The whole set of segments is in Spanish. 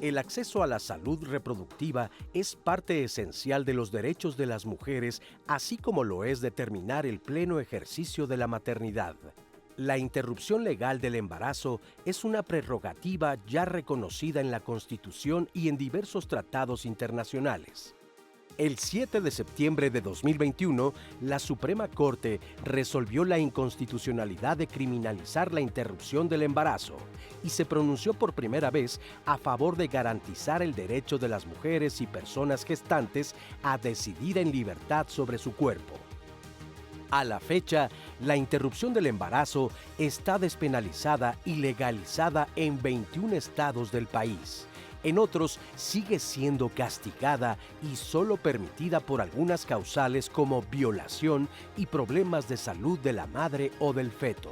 El acceso a la salud reproductiva es parte esencial de los derechos de las mujeres, así como lo es determinar el pleno ejercicio de la maternidad. La interrupción legal del embarazo es una prerrogativa ya reconocida en la Constitución y en diversos tratados internacionales. El 7 de septiembre de 2021, la Suprema Corte resolvió la inconstitucionalidad de criminalizar la interrupción del embarazo y se pronunció por primera vez a favor de garantizar el derecho de las mujeres y personas gestantes a decidir en libertad sobre su cuerpo. A la fecha, la interrupción del embarazo está despenalizada y legalizada en 21 estados del país. En otros, sigue siendo castigada y solo permitida por algunas causales como violación y problemas de salud de la madre o del feto.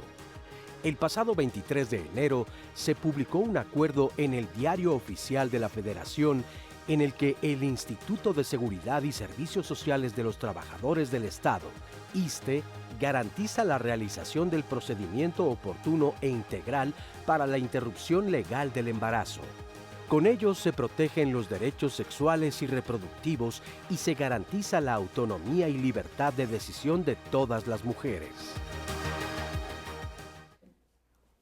El pasado 23 de enero se publicó un acuerdo en el Diario Oficial de la Federación en el que el Instituto de Seguridad y Servicios Sociales de los Trabajadores del Estado, ISSSTE, garantiza la realización del procedimiento oportuno e integral para la interrupción legal del embarazo. Con ello se protegen los derechos sexuales y reproductivos y se garantiza la autonomía y libertad de decisión de todas las mujeres.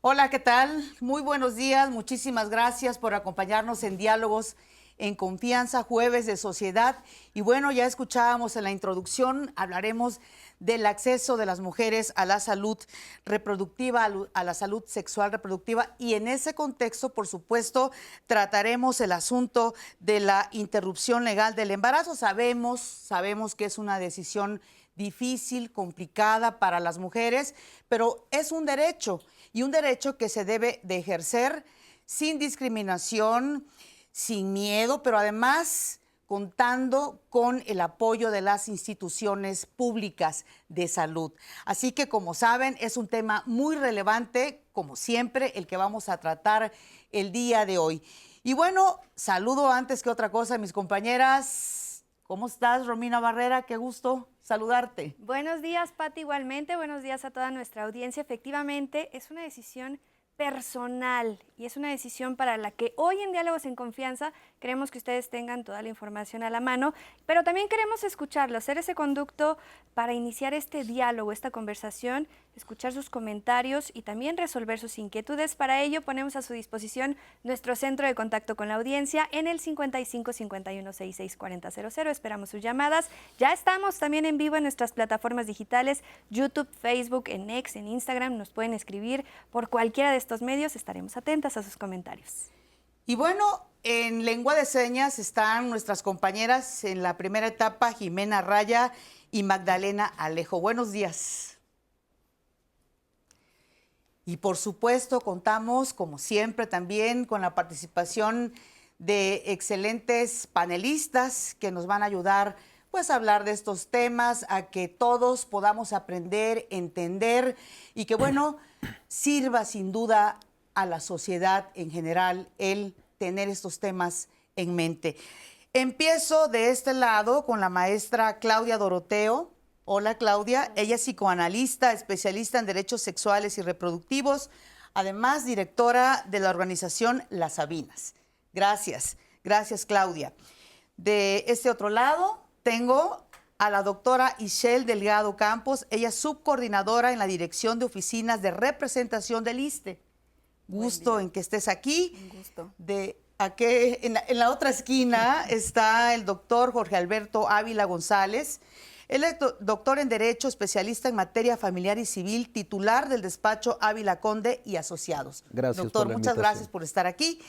Hola, ¿qué tal? Muy buenos días. Muchísimas gracias por acompañarnos en Diálogos en Confianza, jueves de sociedad. Y bueno, ya escuchábamos en la introducción, hablaremos del acceso de las mujeres a la salud reproductiva, a la salud sexual reproductiva, y en ese contexto, por supuesto, trataremos el asunto de la interrupción legal del embarazo. Sabemos que es una decisión difícil, complicada para las mujeres, pero es un derecho, y un derecho que se debe de ejercer sin discriminación, sin miedo, pero además contando con el apoyo de las instituciones públicas de salud. Así que, como saben, es un tema muy relevante, como siempre, el que vamos a tratar el día de hoy. Y bueno, saludo antes que otra cosa a mis compañeras. ¿Cómo estás, Romina Barrera? Qué gusto saludarte. Buenos días, Pati, igualmente. Buenos días a toda nuestra audiencia. Efectivamente, es una decisión personal y es una decisión para la que hoy en Diálogos en Confianza queremos que ustedes tengan toda la información a la mano, pero también queremos escucharlos, ser ese conducto para iniciar este diálogo, esta conversación, escuchar sus comentarios y también resolver sus inquietudes. Para ello ponemos a su disposición nuestro centro de contacto con la audiencia en el 55 51 66 40 00. Esperamos sus llamadas. Ya estamos también en vivo en nuestras plataformas digitales, YouTube, Facebook, en X, en Instagram. Nos pueden escribir por cualquiera de estos medios. Estaremos atentas a sus comentarios. Y bueno, en lengua de señas están nuestras compañeras en la primera etapa, Jimena Raya y Magdalena Alejo. Buenos días. Y por supuesto contamos, como siempre, también con la participación de excelentes panelistas que nos van a ayudar pues a hablar de estos temas, a que todos podamos aprender, entender y que bueno, sirva sin duda a la sociedad en general el tener estos temas en mente. Empiezo de este lado con la maestra Claudia Doroteo. Hola, Claudia. Ella es psicoanalista, especialista en derechos sexuales y reproductivos, además directora de la organización Las Sabinas. Gracias, Claudia. De este otro lado tengo a la doctora Ishel Delgado Campos. Ella es subcoordinadora en la Dirección de Oficinas de Representación del ISSSTE. Gusto en que estés aquí. Un gusto. Aquí, en la otra esquina está el doctor Jorge Alberto Ávila González. Él es doctor en Derecho, especialista en materia familiar y civil, titular del despacho Ávila Conde y Asociados. Gracias, doctor, por la muchas invitación. gracias por estar aquí.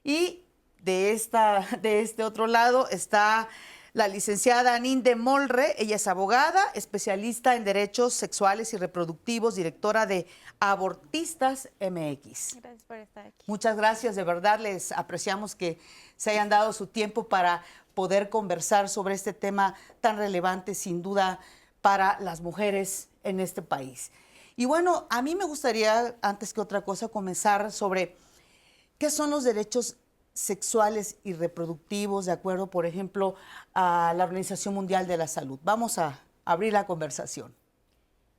Y de este otro lado está la licenciada Ninde Molre. Ella es abogada, especialista en derechos sexuales y reproductivos, directora de Abortistas MX. Gracias por estar aquí. Muchas gracias, de verdad les apreciamos que se hayan dado su tiempo para poder conversar sobre este tema tan relevante, sin duda, para las mujeres en este país. Y bueno, a mí me gustaría, antes que otra cosa, comenzar sobre qué son los derechos sexuales y reproductivos, de acuerdo, por ejemplo, a la Organización Mundial de la Salud. Vamos a abrir la conversación.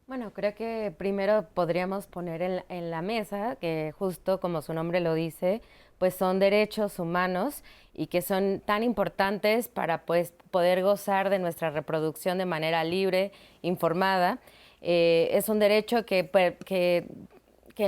Bueno, creo que primero podríamos poner en la mesa que justo como su nombre lo dice, pues son derechos humanos y que son tan importantes para pues, poder gozar de nuestra reproducción de manera libre, informada. Es un derecho que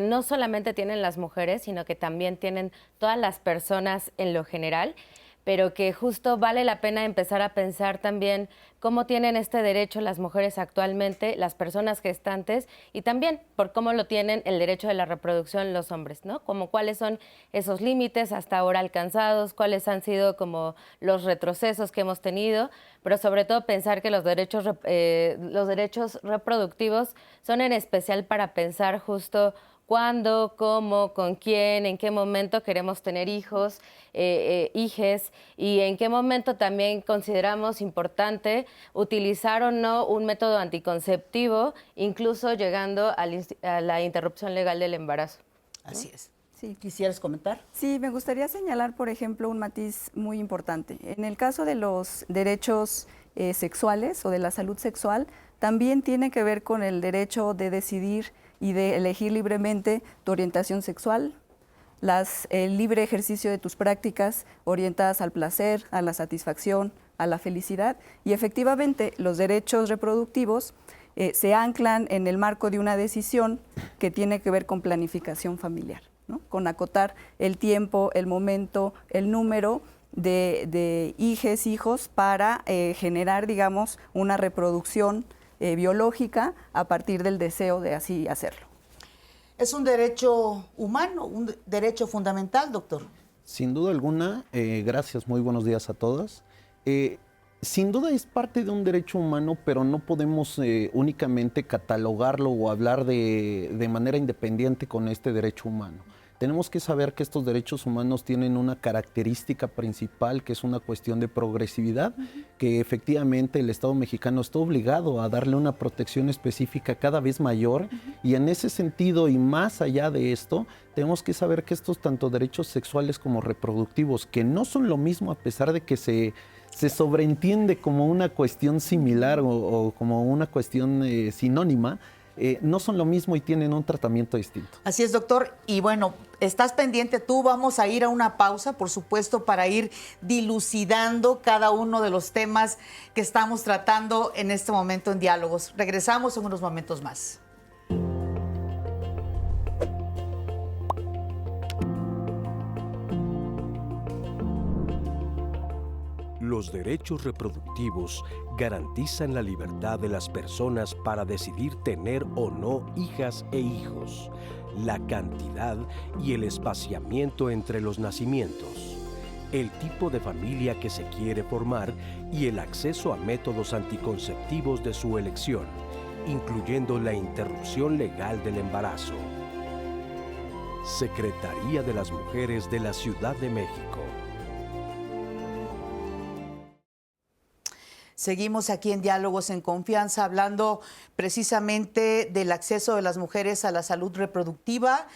no solamente tienen las mujeres, sino que también tienen todas las personas en lo general, pero que justo vale la pena empezar a pensar también cómo tienen este derecho las mujeres actualmente, las personas gestantes, y también por cómo lo tienen el derecho de la reproducción los hombres, ¿no? Como cuáles son esos límites hasta ahora alcanzados, cuáles han sido como los retrocesos que hemos tenido, pero sobre todo pensar que los derechos reproductivos son en especial para pensar justo cuándo, cómo, con quién, en qué momento queremos tener hijos, hijes, y en qué momento también consideramos importante utilizar o no un método anticonceptivo, incluso llegando a la interrupción legal del embarazo. Así es. Sí. ¿Quisieras comentar? Sí, me gustaría señalar, por ejemplo, un matiz muy importante. En el caso de los derechos sexuales o de la salud sexual, también tiene que ver con el derecho de decidir y de elegir libremente tu orientación sexual, el libre ejercicio de tus prácticas orientadas al placer, a la satisfacción, a la felicidad. Y efectivamente los derechos reproductivos se anclan en el marco de una decisión que tiene que ver con planificación familiar, ¿no? Con acotar el tiempo, el momento, el número de hijos para generar, digamos, una reproducción biológica a partir del deseo de así hacerlo. ¿Es un derecho humano, un derecho fundamental, doctor? Sin duda alguna, gracias, muy buenos días a todas. Sin duda es parte de un derecho humano, pero no podemos únicamente catalogarlo o hablar de manera independiente con este derecho humano. Tenemos que saber que estos derechos humanos tienen una característica principal, que es una cuestión de progresividad, que efectivamente el Estado mexicano está obligado a darle una protección específica cada vez mayor, y en ese sentido y más allá de esto, tenemos que saber que estos tanto derechos sexuales como reproductivos, que no son lo mismo a pesar de que se sobreentiende como una cuestión similar o como una cuestión sinónima, no son lo mismo y tienen un tratamiento distinto. Así es, doctor. Y bueno, estás pendiente tú, vamos a ir a una pausa, por supuesto, para ir dilucidando cada uno de los temas que estamos tratando en este momento en Diálogos. Regresamos en unos momentos más. Los derechos reproductivos garantizan la libertad de las personas para decidir tener o no hijas e hijos, la cantidad y el espaciamiento entre los nacimientos, el tipo de familia que se quiere formar y el acceso a métodos anticonceptivos de su elección, incluyendo la interrupción legal del embarazo. Secretaría de las Mujeres de la Ciudad de México. Seguimos aquí en Diálogos en Confianza hablando precisamente del acceso de las mujeres a la salud reproductiva.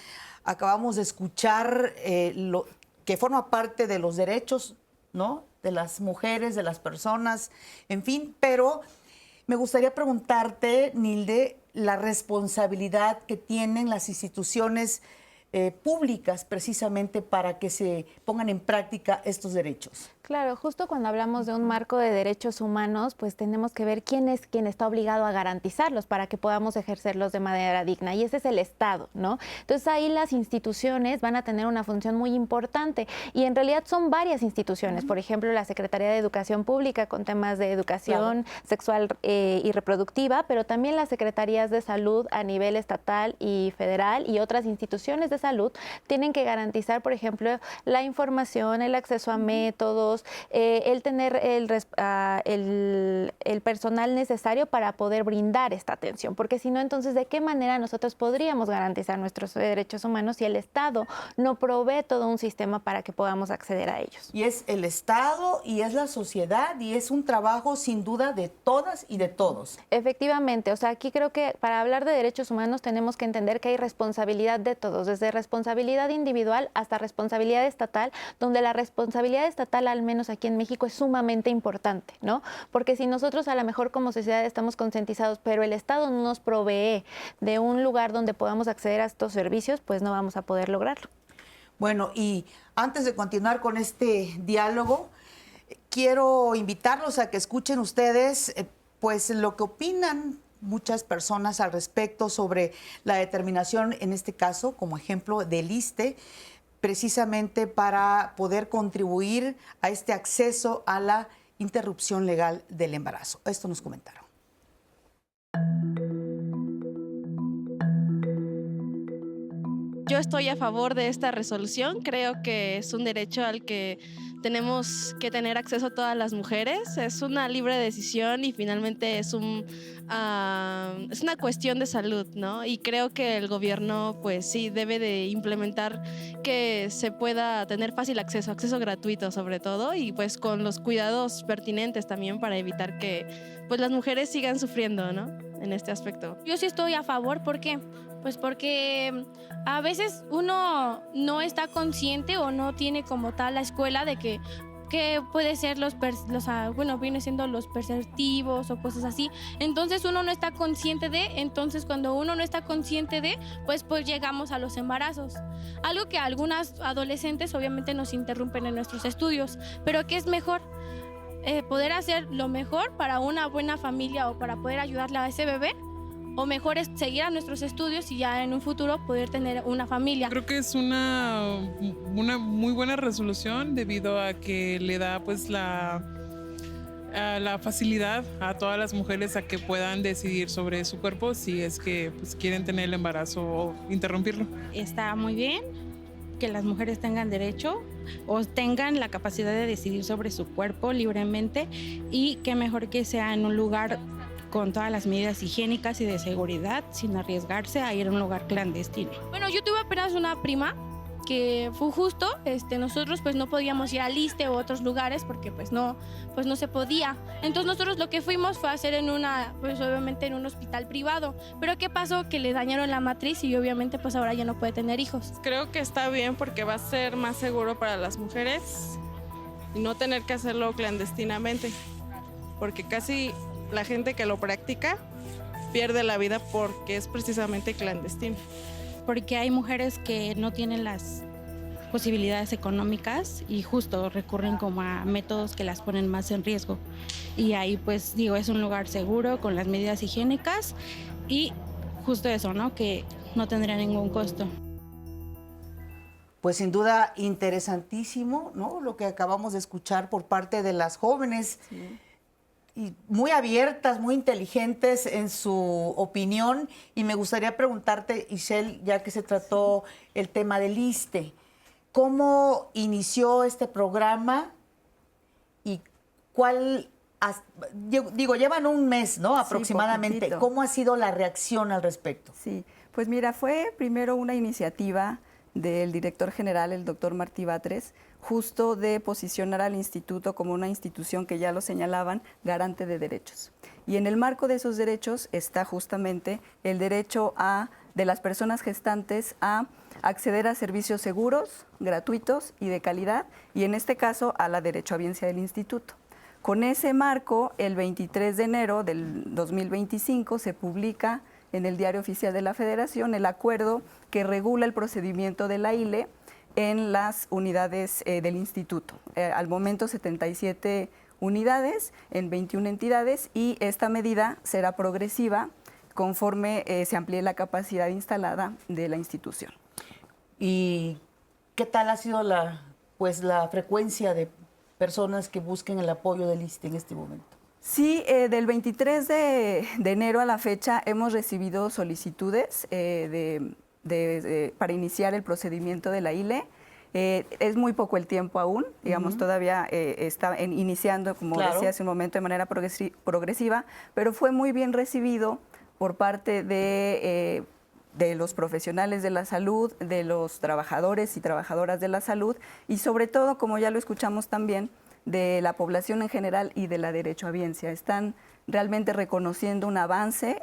Acabamos de escuchar lo que forma parte de los derechos, ¿no?, de las mujeres, de las personas, en fin, pero me gustaría preguntarte, Nilde, la responsabilidad que tienen las instituciones públicas precisamente para que se pongan en práctica estos derechos. Claro, justo cuando hablamos de un marco de derechos humanos, pues tenemos que ver quién es quien está obligado a garantizarlos para que podamos ejercerlos de manera digna, y ese es el Estado, ¿no? Entonces ahí las instituciones van a tener una función muy importante, y en realidad son varias instituciones, por ejemplo la Secretaría de Educación Pública con temas de educación sexual y reproductiva, pero también las Secretarías de Salud a nivel estatal y federal y otras instituciones de salud tienen que garantizar, por ejemplo, la información, el acceso a métodos, el tener el personal necesario para poder brindar esta atención, porque si no, entonces, ¿de qué manera nosotros podríamos garantizar nuestros derechos humanos si el Estado no provee todo un sistema para que podamos acceder a ellos? Y es el Estado y es la sociedad y es un trabajo sin duda de todas y de todos. Efectivamente, o sea, aquí creo que para hablar de derechos humanos tenemos que entender que hay responsabilidad de todos, desde responsabilidad individual hasta responsabilidad estatal, donde la responsabilidad estatal, al menos aquí en México, es sumamente importante, ¿no? Porque si nosotros a lo mejor como sociedad estamos concientizados, pero el Estado no nos provee de un lugar donde podamos acceder a estos servicios, pues no vamos a poder lograrlo. Bueno, y antes de continuar con este diálogo, quiero invitarlos a que escuchen ustedes pues lo que opinan muchas personas al respecto sobre la determinación, en este caso, como ejemplo, del ISSSTE, precisamente para poder contribuir a este acceso a la interrupción legal del embarazo. Esto nos comentaron. Yo estoy a favor de esta resolución. Creo que es un derecho al que tenemos que tener acceso todas las mujeres. Es una libre decisión y finalmente es una cuestión de salud, ¿no? Y creo que el gobierno, pues sí, debe de implementar que se pueda tener fácil acceso gratuito sobre todo, y pues con los cuidados pertinentes también para evitar que pues las mujeres sigan sufriendo, ¿no? En este aspecto. Yo sí estoy a favor, ¿por qué? Pues porque a veces uno no está consciente o no tiene como tal la escuela de que puede ser viene siendo los perceptivos o cosas así. Entonces uno no está consciente entonces cuando uno no está consciente pues llegamos a los embarazos. Algo que algunas adolescentes obviamente nos interrumpen en nuestros estudios, pero ¿qué es mejor? Poder hacer lo mejor para una buena familia o para poder ayudarle a ese bebé, o mejor es seguir a nuestros estudios y ya en un futuro poder tener una familia. Creo que es una muy buena resolución debido a que le da pues la facilidad a todas las mujeres a que puedan decidir sobre su cuerpo si es que pues, quieren tener el embarazo o interrumpirlo. Está muy bien que las mujeres tengan derecho o tengan la capacidad de decidir sobre su cuerpo libremente, y qué mejor que sea en un lugar con todas las medidas higiénicas y de seguridad, sin arriesgarse a ir a un lugar clandestino. Bueno, yo tuve apenas una prima que fue justo, nosotros pues no podíamos ir al ISSSTE u otros lugares porque pues no se podía. Entonces nosotros lo que fuimos fue a hacer obviamente en un hospital privado. Pero ¿qué pasó? Que le dañaron la matriz y obviamente pues ahora ya no puede tener hijos. Creo que está bien porque va a ser más seguro para las mujeres y no tener que hacerlo clandestinamente, porque casi la gente que lo practica pierde la vida porque es precisamente clandestino. Porque hay mujeres que no tienen las posibilidades económicas y justo recurren como a métodos que las ponen más en riesgo. Y ahí pues es un lugar seguro con las medidas higiénicas y justo eso, ¿no? Que no tendría ningún costo. Pues sin duda interesantísimo, ¿no? Lo que acabamos de escuchar por parte de las jóvenes. Sí. Y muy abiertas, muy inteligentes en su opinión. Y me gustaría preguntarte, Ishel, ya que se trató el tema del ISSSTE, ¿cómo inició este programa y llevan un mes, ¿no? Aproximadamente. Sí, ¿cómo ha sido la reacción al respecto? Sí, pues mira, fue primero una iniciativa del director general, el doctor Martí Batres, justo de posicionar al instituto como una institución que ya lo señalaban, garante de derechos. Y en el marco de esos derechos está justamente el derecho de las personas gestantes a acceder a servicios seguros, gratuitos y de calidad, y en este caso a la derechohabiencia del instituto. Con ese marco, el 23 de enero del 2025 se publica en el Diario Oficial de la Federación el acuerdo que regula el procedimiento de la ILE en las unidades del instituto. Al momento 77 unidades en 21 entidades, y esta medida será progresiva conforme se amplíe la capacidad instalada de la institución. ¿Y qué tal ha sido la frecuencia de personas que busquen el apoyo del ISSSTE en este momento? Sí, del 23 de enero a la fecha hemos recibido solicitudes para iniciar el procedimiento de la ILE. Es muy poco el tiempo aún, digamos, todavía está iniciando, como decía hace un momento, de manera progresiva, pero fue muy bien recibido por parte de los profesionales de la salud, de los trabajadores y trabajadoras de la salud, y sobre todo, como ya lo escuchamos también, de la población en general y de la derechohabiencia. Están realmente reconociendo un avance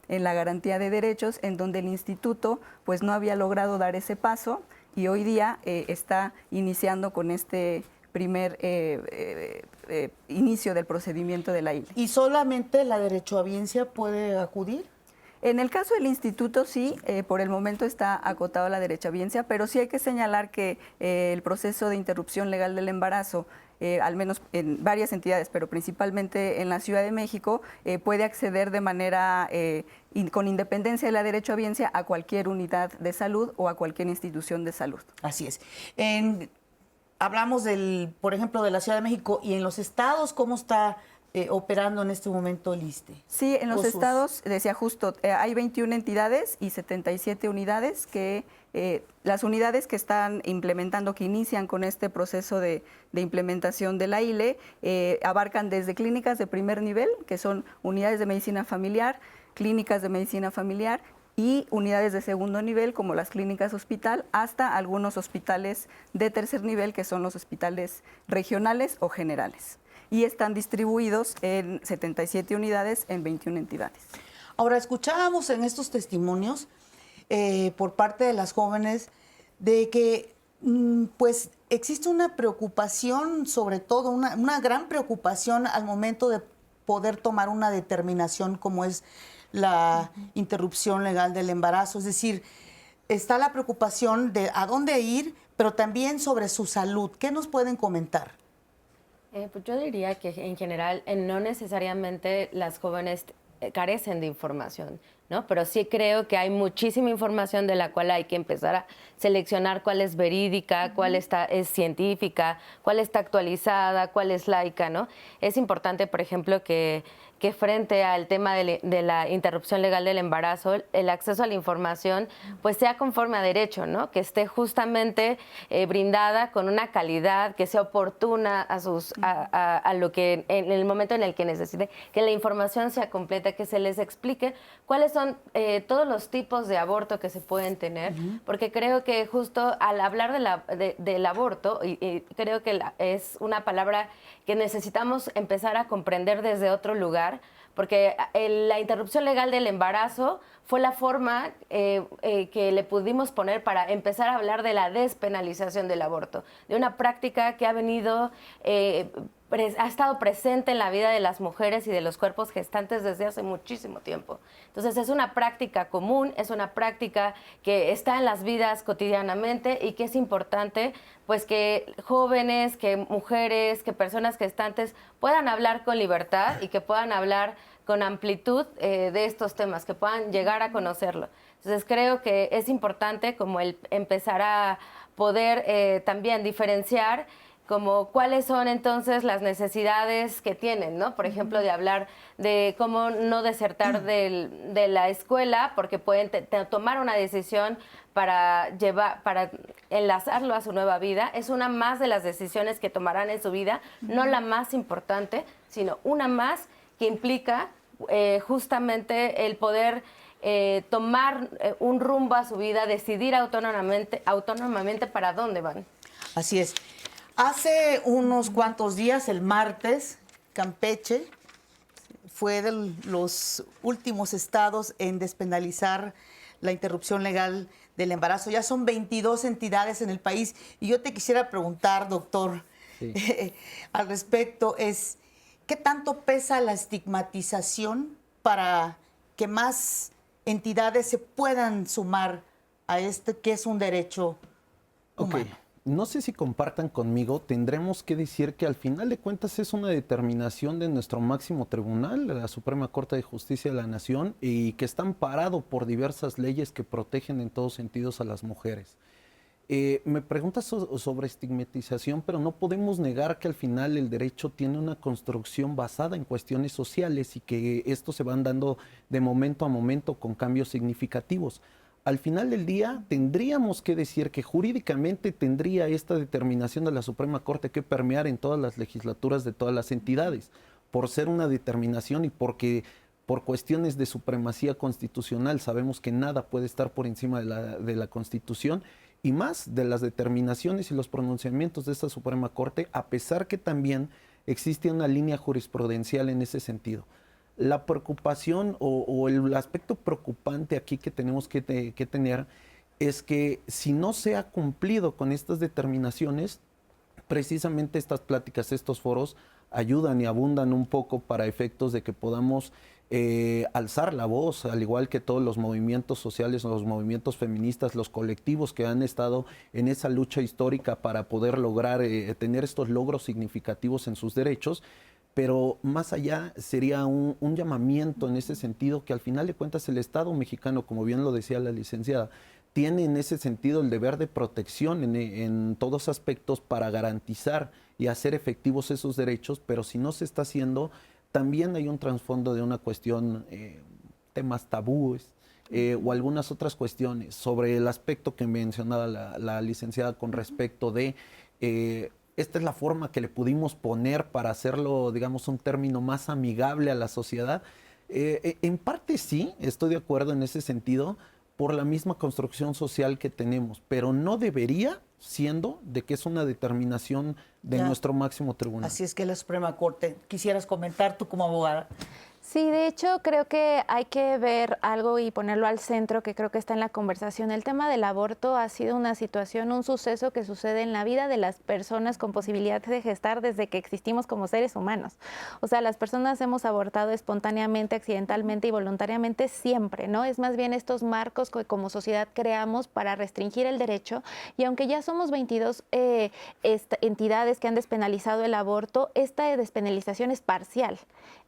en la garantía de derechos, en donde el instituto pues no había logrado dar ese paso y hoy día está iniciando con este primer inicio del procedimiento de la ILE. ¿Y solamente la derechohabiencia puede acudir? En el caso del instituto sí, por el momento está acotado a la derechohabiencia, pero sí hay que señalar que el proceso de interrupción legal del embarazo, al menos en varias entidades, pero principalmente en la Ciudad de México, puede acceder de manera con independencia de la derechohabiencia a cualquier unidad de salud o a cualquier institución de salud. Así es. Hablamos por ejemplo, de la Ciudad de México y en los estados, ¿cómo está operando en este momento el ISSSTE? Sí, en los estados, decía justo, hay 21 entidades y 77 unidades que las unidades que están implementando, que inician con este proceso de implementación de la ILE, abarcan desde clínicas de primer nivel, que son unidades de medicina familiar, clínicas de medicina familiar y unidades de segundo nivel, como las clínicas hospital, hasta algunos hospitales de tercer nivel, que son los hospitales regionales o generales. Y están distribuidos en 77 unidades en 21 entidades. Ahora, escuchábamos en estos testimonios por parte de las jóvenes de que pues existe una preocupación, sobre todo una gran preocupación al momento de poder tomar una determinación como es la interrupción legal del embarazo. Es decir, está la preocupación de a dónde ir, pero también sobre su salud. ¿Qué nos pueden comentar? Pues yo diría que en general no necesariamente las jóvenes carecen de información, ¿no? Pero sí creo que hay muchísima información de la cual hay que empezar a seleccionar cuál es verídica, cuál es científica, cuál está actualizada, cuál es laica, ¿no? Es importante, por ejemplo, que frente al tema de la interrupción legal del embarazo, el acceso a la información pues sea conforme a derecho, ¿no? Que esté justamente brindada con una calidad, que sea oportuna a lo que en el momento en el que necesite, que la información sea completa, que se les explique cuáles son todos los tipos de aborto que se pueden tener, porque creo que justo al hablar del aborto, y creo que es una palabra que necesitamos empezar a comprender desde otro lugar, porque la interrupción legal del embarazo fue la forma que le pudimos poner para empezar a hablar de la despenalización del aborto, de una práctica que ha venido, ha estado presente en la vida de las mujeres y de los cuerpos gestantes desde hace muchísimo tiempo. Entonces es una práctica común, es una práctica que está en las vidas cotidianamente y que es importante pues que jóvenes, que mujeres, que personas gestantes puedan hablar con libertad y que puedan hablar con amplitud de estos temas, que puedan llegar a conocerlo. Entonces creo que es importante como el empezar a poder también diferenciar como cuáles son entonces las necesidades que tienen, ¿no? Por ejemplo, de hablar de cómo no desertar de la escuela porque pueden tomar una decisión para enlazarlo a su nueva vida. Es una más de las decisiones que tomarán en su vida, no la más importante, sino una más que implica justamente el poder tomar un rumbo a su vida, decidir autónomamente para dónde van. Así es. Hace unos cuantos días, el martes, Campeche fue de los últimos estados en despenalizar la interrupción legal del embarazo. Ya son 22 entidades en el país. Y yo te quisiera preguntar, doctor, al respecto, ¿qué tanto pesa la estigmatización para que más entidades se puedan sumar a que es un derecho humano? No sé si compartan conmigo, tendremos que decir que al final de cuentas es una determinación de nuestro máximo tribunal, la Suprema Corte de Justicia de la Nación, y que está amparado por diversas leyes que protegen en todos sentidos a las mujeres. Me preguntas sobre estigmatización, pero no podemos negar que al final el derecho tiene una construcción basada en cuestiones sociales y que estos se van dando de momento a momento con cambios significativos. Al final del día tendríamos que decir que jurídicamente tendría esta determinación de la Suprema Corte que permear en todas las legislaturas de todas las entidades, por ser una determinación y porque por cuestiones de supremacía constitucional sabemos que nada puede estar por encima de la Constitución y más de las determinaciones y los pronunciamientos de esta Suprema Corte, a pesar que también existe una línea jurisprudencial en ese sentido. La preocupación o el aspecto preocupante aquí que tenemos que tener es que si no se ha cumplido con estas determinaciones, precisamente estas pláticas, estos foros ayudan y abundan un poco para efectos de que podamos alzar la voz, al igual que todos los movimientos sociales, los movimientos feministas, los colectivos que han estado en esa lucha histórica para poder lograr tener estos logros significativos en sus derechos. Pero más allá sería un llamamiento en ese sentido, que al final de cuentas el Estado mexicano, como bien lo decía la licenciada, tiene en ese sentido el deber de protección en todos aspectos para garantizar y hacer efectivos esos derechos, pero si no se está haciendo, también hay un trasfondo de una cuestión, temas tabúes o algunas otras cuestiones sobre el aspecto que mencionaba la licenciada con respecto de... esta es la forma que le pudimos poner para hacerlo, digamos, un término más amigable a la sociedad. En parte sí, estoy de acuerdo en ese sentido, por la misma construcción social que tenemos, pero no debería siendo de que es una determinación de nuestro máximo tribunal. Así es que la Suprema Corte, quisieras comentar tú como abogada. Sí, de hecho creo que hay que ver algo y ponerlo al centro, que creo que está en la conversación. El tema del aborto ha sido una situación, un suceso que sucede en la vida de las personas con posibilidad de gestar desde que existimos como seres humanos. O sea, las personas hemos abortado espontáneamente, accidentalmente y voluntariamente siempre, ¿no? Es más bien estos marcos que como sociedad creamos para restringir el derecho, y aunque ya somos 22 entidades que han despenalizado el aborto, esta despenalización es parcial.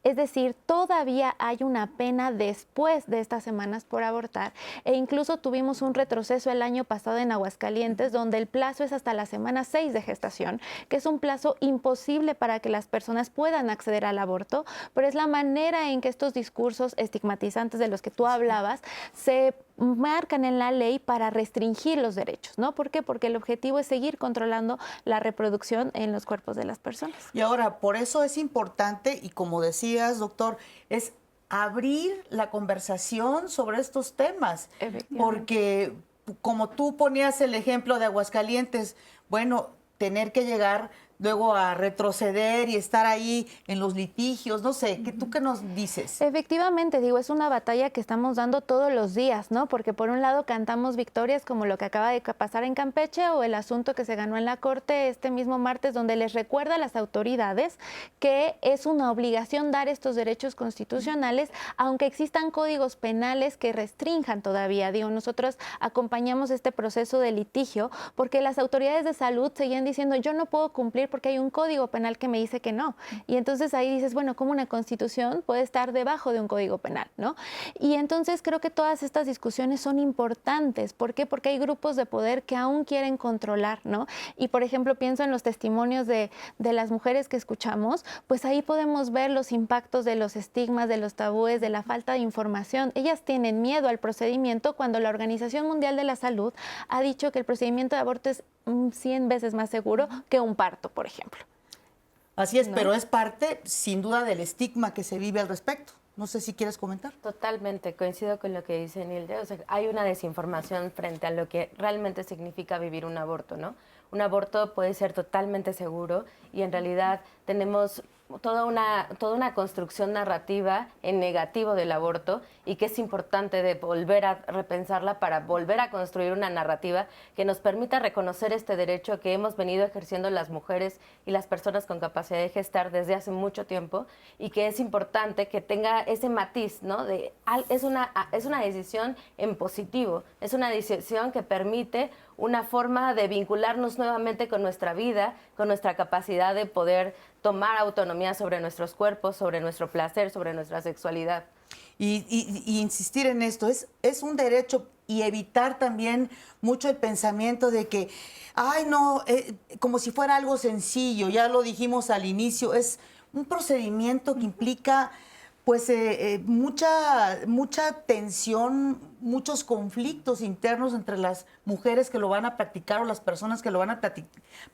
Es decir, todavía hay una pena después de estas semanas por abortar, e incluso tuvimos un retroceso el año pasado en Aguascalientes, donde el plazo es hasta la semana 6 de gestación, que es un plazo imposible para que las personas puedan acceder al aborto, pero es la manera en que estos discursos estigmatizantes de los que tú hablabas se marcan en la ley para restringir los derechos, ¿no? ¿Por qué? Porque el objetivo es seguir controlando la reproducción en los cuerpos de las personas. Y ahora, por eso es importante, y como decías, doctor, es abrir la conversación sobre estos temas. Porque, como tú ponías el ejemplo de Aguascalientes, bueno, tener que llegar luego a retroceder y estar ahí en los litigios, no sé, ¿tú qué nos dices? Efectivamente, digo, es una batalla que estamos dando todos los días, ¿no? Porque por un lado cantamos victorias como lo que acaba de pasar en Campeche, o el asunto que se ganó en la Corte este mismo martes, donde les recuerda a las autoridades que es una obligación dar estos derechos constitucionales, aunque existan códigos penales que restrinjan todavía. Digo, nosotros acompañamos este proceso de litigio porque las autoridades de salud seguían diciendo, yo no puedo cumplir porque hay un código penal que me dice que no. Y entonces ahí dices, bueno, ¿cómo una constitución puede estar debajo de un código penal, ¿no? Y entonces creo que todas estas discusiones son importantes. ¿Por qué? Porque hay grupos de poder que aún quieren controlar, ¿no? Y por ejemplo, pienso en los testimonios de las mujeres que escuchamos, pues ahí podemos ver los impactos de los estigmas, de los tabúes, de la falta de información. Ellas tienen miedo al procedimiento cuando la Organización Mundial de la Salud ha dicho que el procedimiento de aborto es 100 veces más seguro que un parto, por ejemplo. Así es, ¿no? Pero es parte, sin duda, del estigma que se vive al respecto. No sé si quieres comentar. Totalmente, coincido con lo que dice Nilde. O sea, hay una desinformación frente a lo que realmente significa vivir un aborto, ¿no? Un aborto puede ser totalmente seguro y en realidad tenemos toda una construcción narrativa en negativo del aborto, y que es importante de volver a repensarla para volver a construir una narrativa que nos permita reconocer este derecho que hemos venido ejerciendo las mujeres y las personas con capacidad de gestar desde hace mucho tiempo, y que es importante que tenga ese matiz, ¿no? Es una decisión en positivo, es una decisión que permite una forma de vincularnos nuevamente con nuestra vida, con nuestra capacidad de poder tomar autonomía sobre nuestros cuerpos, sobre nuestro placer, sobre nuestra sexualidad. Y insistir en esto, es un derecho, y evitar también mucho el pensamiento de que, ay no, como si fuera algo sencillo, ya lo dijimos al inicio, es un procedimiento que implica pues mucha tensión, muchos conflictos internos entre las mujeres que lo van a practicar o las personas que lo van a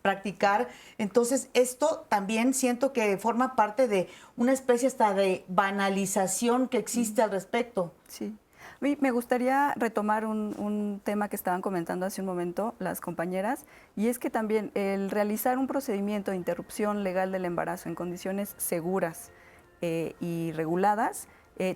practicar. Entonces, esto también siento que forma parte de una especie hasta de banalización que existe al respecto. Sí. A mí me gustaría retomar un tema que estaban comentando hace un momento las compañeras, y es que también el realizar un procedimiento de interrupción legal del embarazo en condiciones seguras, y reguladas,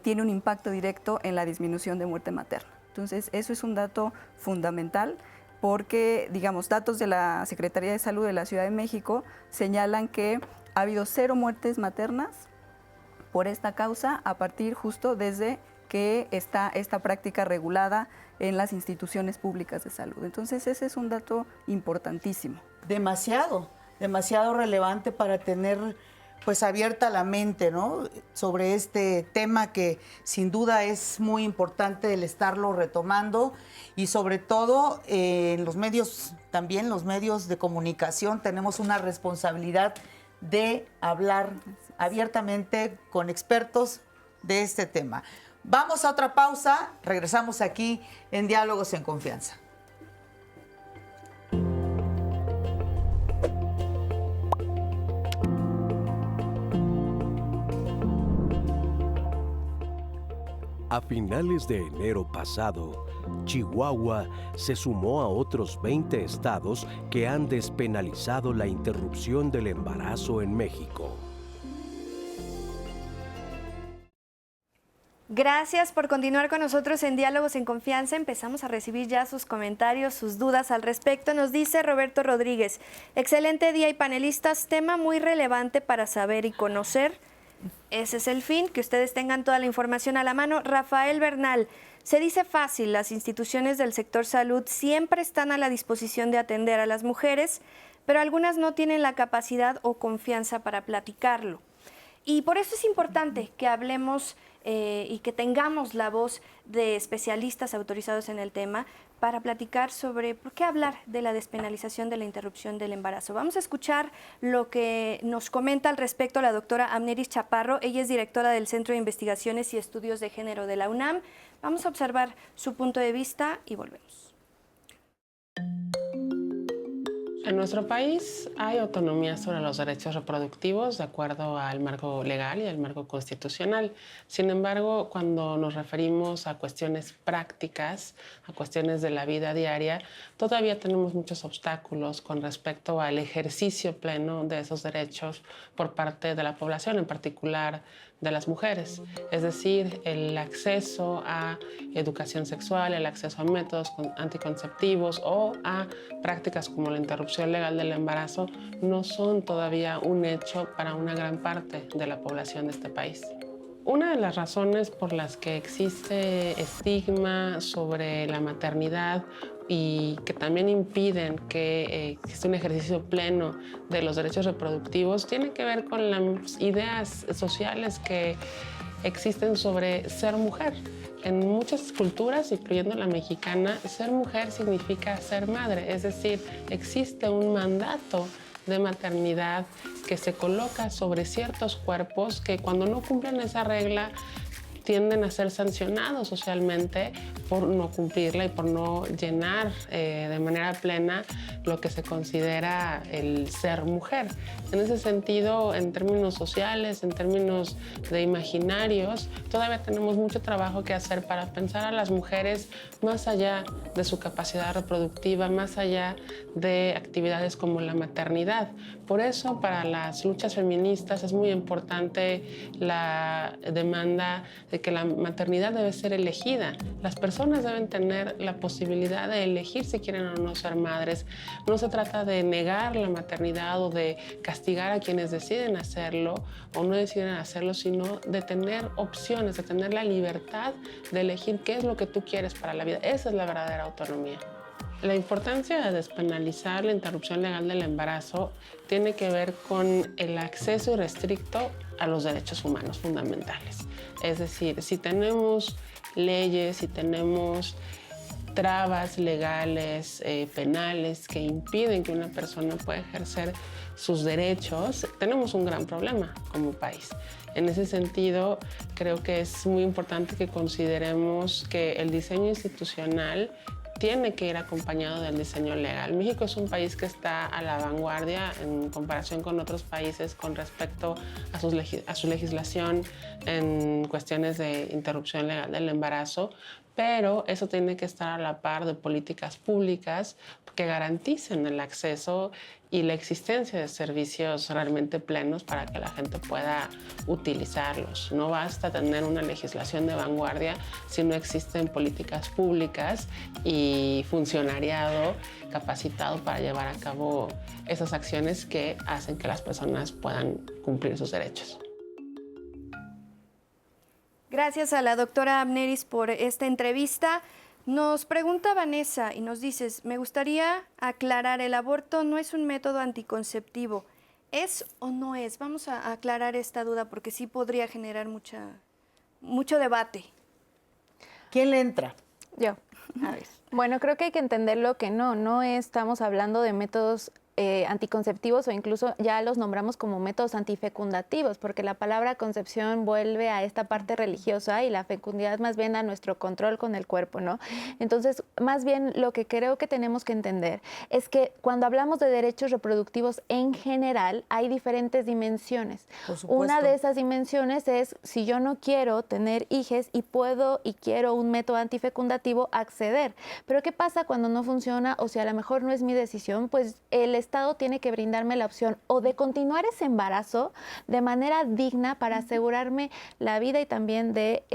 tiene un impacto directo en la disminución de muerte materna. Entonces, eso es un dato fundamental porque, digamos, datos de la Secretaría de Salud de la Ciudad de México señalan que ha habido 0 muertes maternas por esta causa a partir justo desde que está esta práctica regulada en las instituciones públicas de salud. Entonces, ese es un dato importantísimo. Demasiado relevante para tener pues abierta la mente, ¿no?, sobre este tema que sin duda es muy importante el estarlo retomando y sobre todo en los medios, también los medios de comunicación tenemos una responsabilidad de hablar abiertamente con expertos de este tema. Vamos a otra pausa, regresamos aquí en Diálogos en Confianza. A finales de enero pasado, Chihuahua se sumó a otros 20 estados que han despenalizado la interrupción del embarazo en México. Gracias por continuar con nosotros en Diálogos en Confianza. Empezamos a recibir ya sus comentarios, sus dudas al respecto. Nos dice Roberto Rodríguez, excelente día y panelistas, tema muy relevante para saber y conocer. Ese es el fin, que ustedes tengan toda la información a la mano. Rafael Bernal, se dice fácil, las instituciones del sector salud siempre están a la disposición de atender a las mujeres, pero algunas no tienen la capacidad o confianza para platicarlo. Y por eso es importante que hablemos y que tengamos la voz de especialistas autorizados en el tema para platicar sobre por qué hablar de la despenalización de la interrupción del embarazo. Vamos a escuchar lo que nos comenta al respecto la doctora Amneris Chaparro. Ella es directora del Centro de Investigaciones y Estudios de Género de la UNAM. Vamos a observar su punto de vista y volvemos. En nuestro país hay autonomía sobre los derechos reproductivos de acuerdo al marco legal y al marco constitucional. Sin embargo, cuando nos referimos a cuestiones prácticas, a cuestiones de la vida diaria, todavía tenemos muchos obstáculos con respecto al ejercicio pleno de esos derechos por parte de la población, en particular de las mujeres. Es decir, el acceso a educación sexual, el acceso a métodos anticonceptivos o a prácticas como la interrupción legal del embarazo no son todavía un hecho para una gran parte de la población de este país. Una de las razones por las que existe estigma sobre la maternidad y que también impiden que exista un ejercicio pleno de los derechos reproductivos tiene que ver con las ideas sociales que existen sobre ser mujer. En muchas culturas, incluyendo la mexicana, ser mujer significa ser madre, es decir, existe un mandato de maternidad que se coloca sobre ciertos cuerpos que cuando no cumplen esa regla tienden a ser sancionados socialmente por no cumplirla y por no llenar de manera plena lo que se considera el ser mujer. En ese sentido, en términos sociales, en términos de imaginarios, todavía tenemos mucho trabajo que hacer para pensar a las mujeres más allá de su capacidad reproductiva, más allá de actividades como la maternidad. Por eso, para las luchas feministas es muy importante la demanda de que la maternidad debe ser elegida. Las personas deben tener la posibilidad de elegir si quieren o no ser madres. No se trata de negar la maternidad o de castigar a quienes deciden hacerlo o no deciden hacerlo, sino de tener opciones, de tener la libertad de elegir qué es lo que tú quieres para la vida. Esa es la verdadera autonomía. La importancia de despenalizar la interrupción legal del embarazo tiene que ver con el acceso irrestricto a los derechos humanos fundamentales. Es decir, si tenemos leyes, si tenemos trabas legales, penales que impiden que una persona pueda ejercer sus derechos, tenemos un gran problema como país. En ese sentido, creo que es muy importante que consideremos que el diseño institucional tiene que ir acompañado del diseño legal. México es un país que está a la vanguardia en comparación con otros países con respecto a su legislación en cuestiones de interrupción legal del embarazo, pero eso tiene que estar a la par de políticas públicas que garanticen el acceso y la existencia de servicios realmente plenos para que la gente pueda utilizarlos. No basta tener una legislación de vanguardia si no existen políticas públicas y funcionariado capacitado para llevar a cabo esas acciones que hacen que las personas puedan cumplir sus derechos. Gracias a la doctora Amneris por esta entrevista. Nos pregunta Vanessa y nos dices, me gustaría aclarar, el aborto no es un método anticonceptivo. ¿Es o no es? Vamos a aclarar esta duda porque sí podría generar mucho debate. ¿Quién le entra? Yo. A ver. Bueno, creo que hay que entenderlo que no estamos hablando de métodos anticonceptivos o incluso ya los nombramos como métodos antifecundativos, porque la palabra concepción vuelve a esta parte religiosa y la fecundidad más bien a nuestro control con el cuerpo, ¿no? Entonces, más bien lo que creo que tenemos que entender es que cuando hablamos de derechos reproductivos en general, hay diferentes dimensiones. Por supuesto. Una de esas dimensiones es si yo no quiero tener hijes y puedo y quiero un método antifecundativo, acceder. Pero ¿qué pasa cuando no funciona o si a lo mejor no es mi decisión? Pues el Estado tiene que brindarme la opción o de continuar ese embarazo de manera digna para asegurarme la vida y también de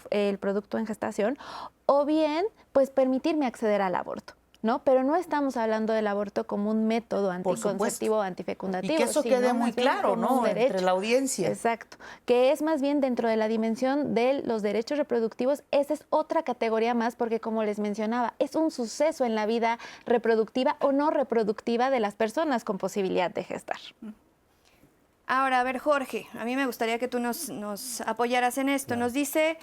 el producto en gestación, o bien pues permitirme acceder al aborto, ¿no? Pero no estamos hablando del aborto como un método anticonceptivo o antifecundativo. Y que eso quede muy claro, ¿no? Entre la audiencia. Exacto. Que es más bien dentro de la dimensión de los derechos reproductivos. Esa es otra categoría más porque, como les mencionaba, es un suceso en la vida reproductiva o no reproductiva de las personas con posibilidad de gestar. Ahora, a ver, Jorge, a mí me gustaría que tú nos apoyaras en esto. Nos dice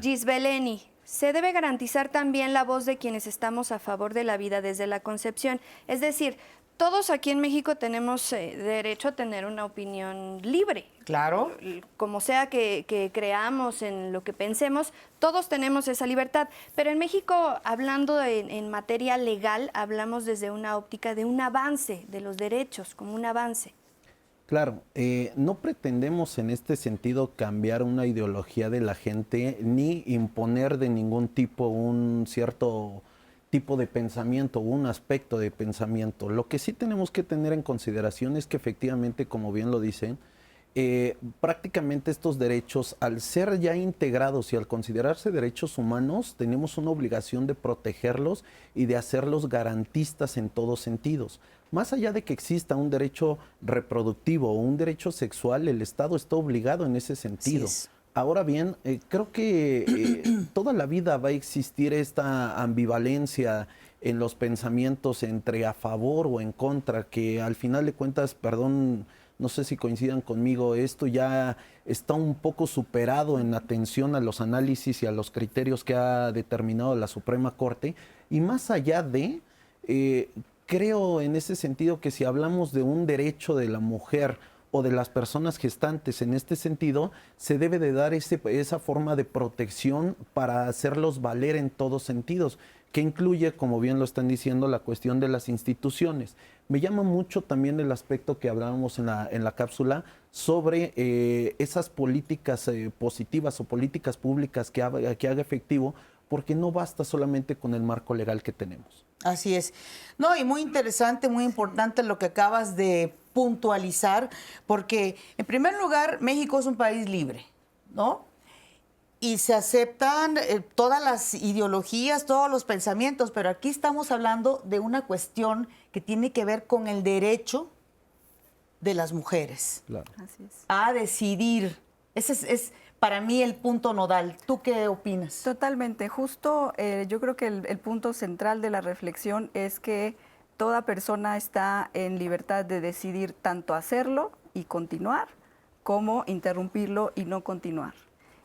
Gisbeleni, se debe garantizar también la voz de quienes estamos a favor de la vida desde la concepción. Es decir, todos aquí en México tenemos derecho a tener una opinión libre. Claro. Como sea que creamos, en lo que pensemos, todos tenemos esa libertad. Pero en México, hablando en materia legal, hablamos desde una óptica de un avance de los derechos, como un avance. Claro, no pretendemos en este sentido cambiar una ideología de la gente ni imponer de ningún tipo un cierto tipo de pensamiento, un aspecto de pensamiento. Lo que sí tenemos que tener en consideración es que efectivamente, como bien lo dicen, prácticamente estos derechos, al ser ya integrados y al considerarse derechos humanos, tenemos una obligación de protegerlos y de hacerlos garantistas en todos sentidos. Más allá de que exista un derecho reproductivo o un derecho sexual, el Estado está obligado en ese sentido. Sí. Ahora bien, creo que toda la vida va a existir esta ambivalencia en los pensamientos entre a favor o en contra, que al final de cuentas, perdón, no sé si coincidan conmigo, esto ya está un poco superado en atención a los análisis y a los criterios que ha determinado la Suprema Corte. Y más allá de, creo en ese sentido que si hablamos de un derecho de la mujer o de las personas gestantes en este sentido, se debe de dar esa forma de protección para hacerlos valer en todos sentidos, que incluye, como bien lo están diciendo, la cuestión de las instituciones. Me llama mucho también el aspecto que hablábamos en la cápsula sobre esas políticas positivas o políticas públicas que haga efectivo, porque no basta solamente con el marco legal que tenemos. Así es. No, y muy interesante, muy importante lo que acabas de puntualizar, porque en primer lugar, México es un país libre, ¿no? Y se aceptan todas las ideologías, todos los pensamientos, pero aquí estamos hablando de una cuestión que tiene que ver con el derecho de las mujeres. Claro. Así es. A decidir. Ese es para mí el punto nodal. ¿Tú qué opinas? Totalmente. Justo yo creo que el punto central de la reflexión es que toda persona está en libertad de decidir tanto hacerlo y continuar, como interrumpirlo y no continuar.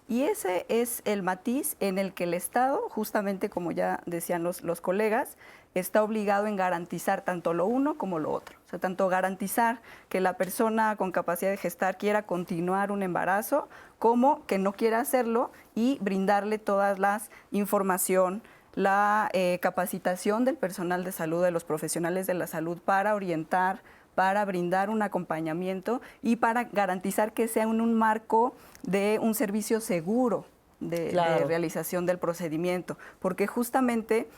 Y ese es el matiz en el que el Estado, justamente como ya decían los colegas, está obligado en garantizar tanto lo uno como lo otro. O sea, tanto garantizar que la persona con capacidad de gestar quiera continuar un embarazo, como que no quiera hacerlo y brindarle toda la información, la capacitación del personal de salud, de los profesionales de la salud para orientar, para brindar un acompañamiento y para garantizar que sea en un marco de un servicio seguro, de Claro. realización del procedimiento, porque justamente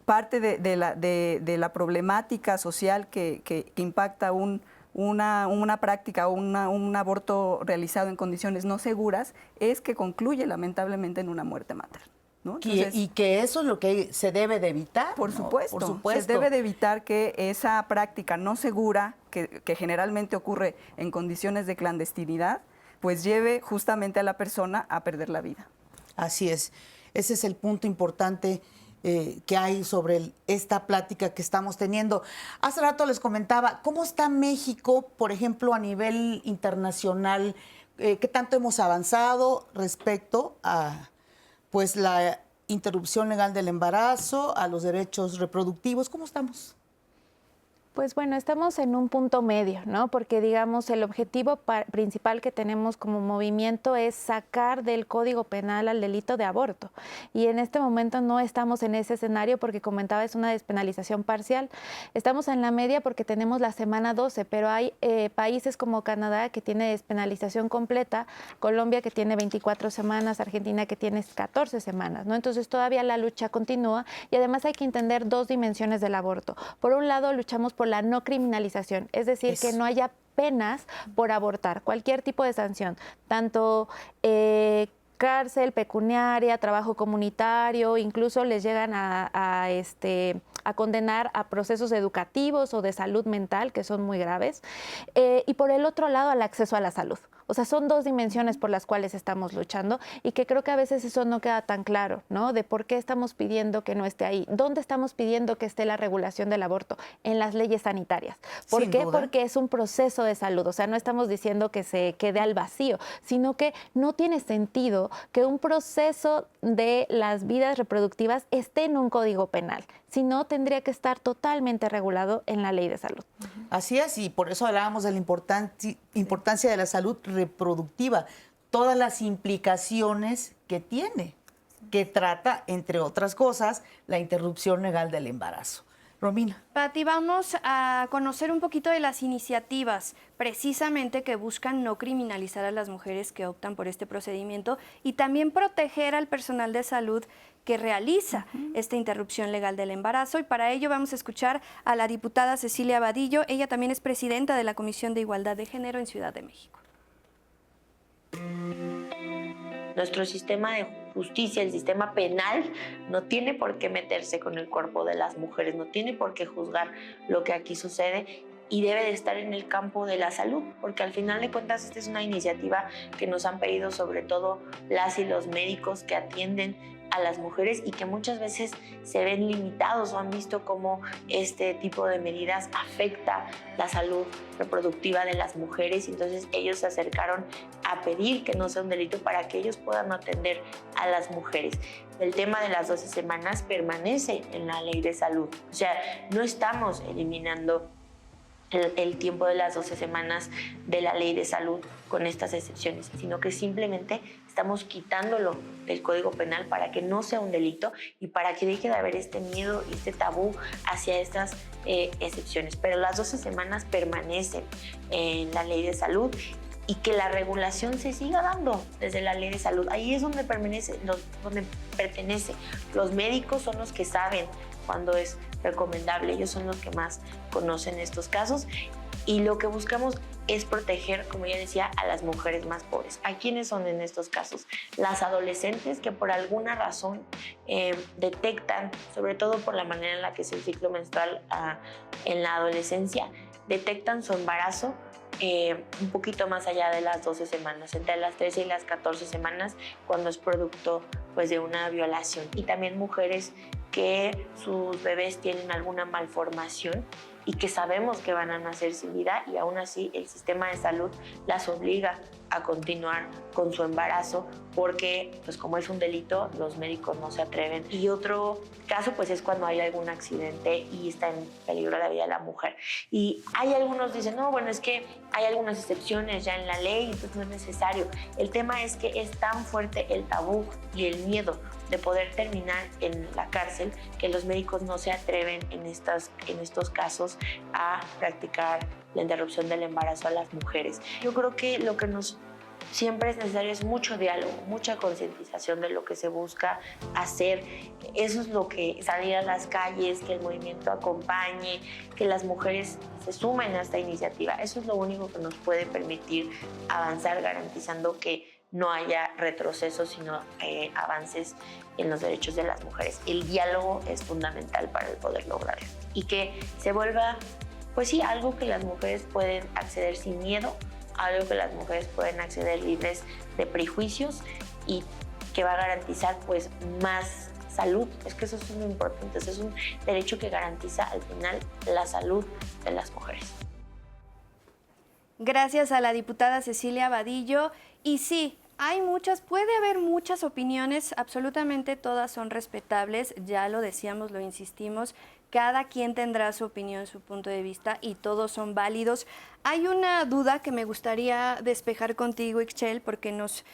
parte de la problemática social que impacta una práctica o un aborto realizado en condiciones no seguras es que concluye lamentablemente en una muerte materna, ¿no? Entonces, Y que eso es lo que se debe de evitar. por ¿no? supuesto, Por supuesto. se debe de evitar que esa práctica no segura, que generalmente ocurre en condiciones de clandestinidad, pues lleve justamente a la persona a perder la vida. Así es. Ese es el punto importante que hay sobre esta plática que estamos teniendo. Hace rato les comentaba, ¿cómo está México, por ejemplo, a nivel internacional? ¿Qué tanto hemos avanzado respecto a pues la interrupción legal del embarazo, a los derechos reproductivos? ¿Cómo estamos? Pues bueno, estamos en un punto medio, ¿no? Porque digamos el objetivo principal que tenemos como movimiento es sacar del Código Penal al delito de aborto. Y en este momento no estamos en ese escenario porque comentaba es una despenalización parcial. Estamos en la media porque tenemos la semana 12, pero hay países como Canadá que tiene despenalización completa, Colombia que tiene 24 semanas, Argentina que tiene 14 semanas, ¿no? Entonces todavía la lucha continúa y además hay que entender dos dimensiones del aborto. Por un lado, luchamos por la no criminalización, es decir, que no haya penas por abortar, cualquier tipo de sanción, tanto cárcel, pecuniaria, trabajo comunitario, incluso les llegan a condenar a procesos educativos o de salud mental, que son muy graves, y por el otro lado al acceso a la salud. O sea, son dos dimensiones por las cuales estamos luchando y que creo que a veces eso no queda tan claro, ¿no? De por qué estamos pidiendo que no esté ahí. ¿Dónde estamos pidiendo que esté la regulación del aborto? En las leyes sanitarias. ¿Por qué? Porque es un proceso de salud. O sea, no estamos diciendo que se quede al vacío, sino que no tiene sentido que un proceso de las vidas reproductivas esté en un código penal. Si no, tendría que estar totalmente regulado en la ley de salud. Así es, y por eso hablábamos de la importancia de la salud reproductiva, todas las implicaciones que tiene, que trata, entre otras cosas, la interrupción legal del embarazo. Romina. Pati, vamos a conocer un poquito de las iniciativas precisamente que buscan no criminalizar a las mujeres que optan por este procedimiento y también proteger al personal de salud que realiza esta interrupción legal del embarazo. Y para ello vamos a escuchar a la diputada Cecilia Vadillo. Ella también es presidenta de la Comisión de Igualdad de Género en Ciudad de México. Nuestro sistema de justicia, el sistema penal, no tiene por qué meterse con el cuerpo de las mujeres, no tiene por qué juzgar lo que aquí sucede y debe de estar en el campo de la salud, porque al final de cuentas esta es una iniciativa que nos han pedido sobre todo las y los médicos que atienden a las mujeres y que muchas veces se ven limitados o han visto cómo este tipo de medidas afecta la salud reproductiva de las mujeres y entonces ellos se acercaron a pedir que no sea un delito para que ellos puedan atender a las mujeres. El tema de las 12 semanas permanece en la ley de salud, o sea, no estamos eliminando el tiempo de las 12 semanas de la ley de salud con estas excepciones, sino que simplemente estamos quitándolo del Código Penal para que no sea un delito y para que deje de haber este miedo y este tabú hacia estas excepciones. Pero las 12 semanas permanecen en la ley de salud y que la regulación se siga dando desde la ley de salud. Ahí es donde pertenece. Los médicos son los que saben cuándo es recomendable, ellos son los que más conocen estos casos y lo que buscamos es proteger, como ya decía, a las mujeres más pobres. ¿A quiénes son en estos casos? Las adolescentes que por alguna razón detectan, sobre todo por la manera en la que es el ciclo menstrual en la adolescencia, detectan su embarazo un poquito más allá de las 12 semanas, entre las 13 y las 14 semanas, cuando es producto pues, de una violación. Y también mujeres que sus bebés tienen alguna malformación y que sabemos que van a nacer sin vida y aún así el sistema de salud las obliga a continuar con su embarazo porque, pues como es un delito, los médicos no se atreven. Y otro caso, pues es cuando hay algún accidente y está en peligro la vida de la mujer. Y hay algunos dicen, no, bueno, es que hay algunas excepciones ya en la ley, entonces no es necesario. El tema es que es tan fuerte el tabú y el miedo de poder terminar en la cárcel que los médicos no se atreven en estos casos a practicar la interrupción del embarazo a las mujeres. Yo creo que lo que nos siempre es necesario es mucho diálogo, mucha concientización de lo que se busca hacer. Eso es lo que salir a las calles, que el movimiento acompañe, que las mujeres se sumen a esta iniciativa. Eso es lo único que nos puede permitir avanzar, garantizando que no haya retrocesos, sino avances en los derechos de las mujeres. El diálogo es fundamental para el poder lograrlo y que se vuelva, pues sí, algo que las mujeres pueden acceder sin miedo, algo que las mujeres pueden acceder libres de prejuicios y que va a garantizar pues más salud. Es que eso es muy importante, es un derecho que garantiza al final la salud de las mujeres. Gracias a la diputada Cecilia Vadillo. Y sí, puede haber muchas opiniones, absolutamente todas son respetables, ya lo decíamos, lo insistimos, cada quien tendrá su opinión, su punto de vista y todos son válidos. Hay una duda que me gustaría despejar contigo, Ixchel, porque nos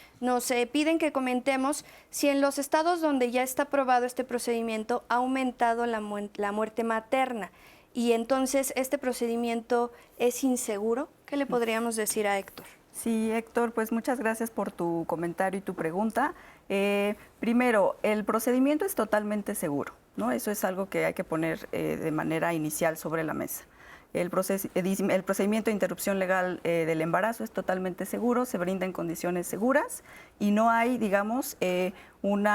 piden que comentemos si en los estados donde ya está aprobado este procedimiento ha aumentado la muerte materna y entonces este procedimiento es inseguro. ¿Qué le podríamos decir a Héctor? Sí, Héctor, pues muchas gracias por tu comentario y tu pregunta. Primero, el procedimiento es totalmente seguro, ¿no? Eso es algo que hay que poner de manera inicial sobre la mesa. El procedimiento de interrupción legal del embarazo es totalmente seguro, se brinda en condiciones seguras y no hay, digamos, un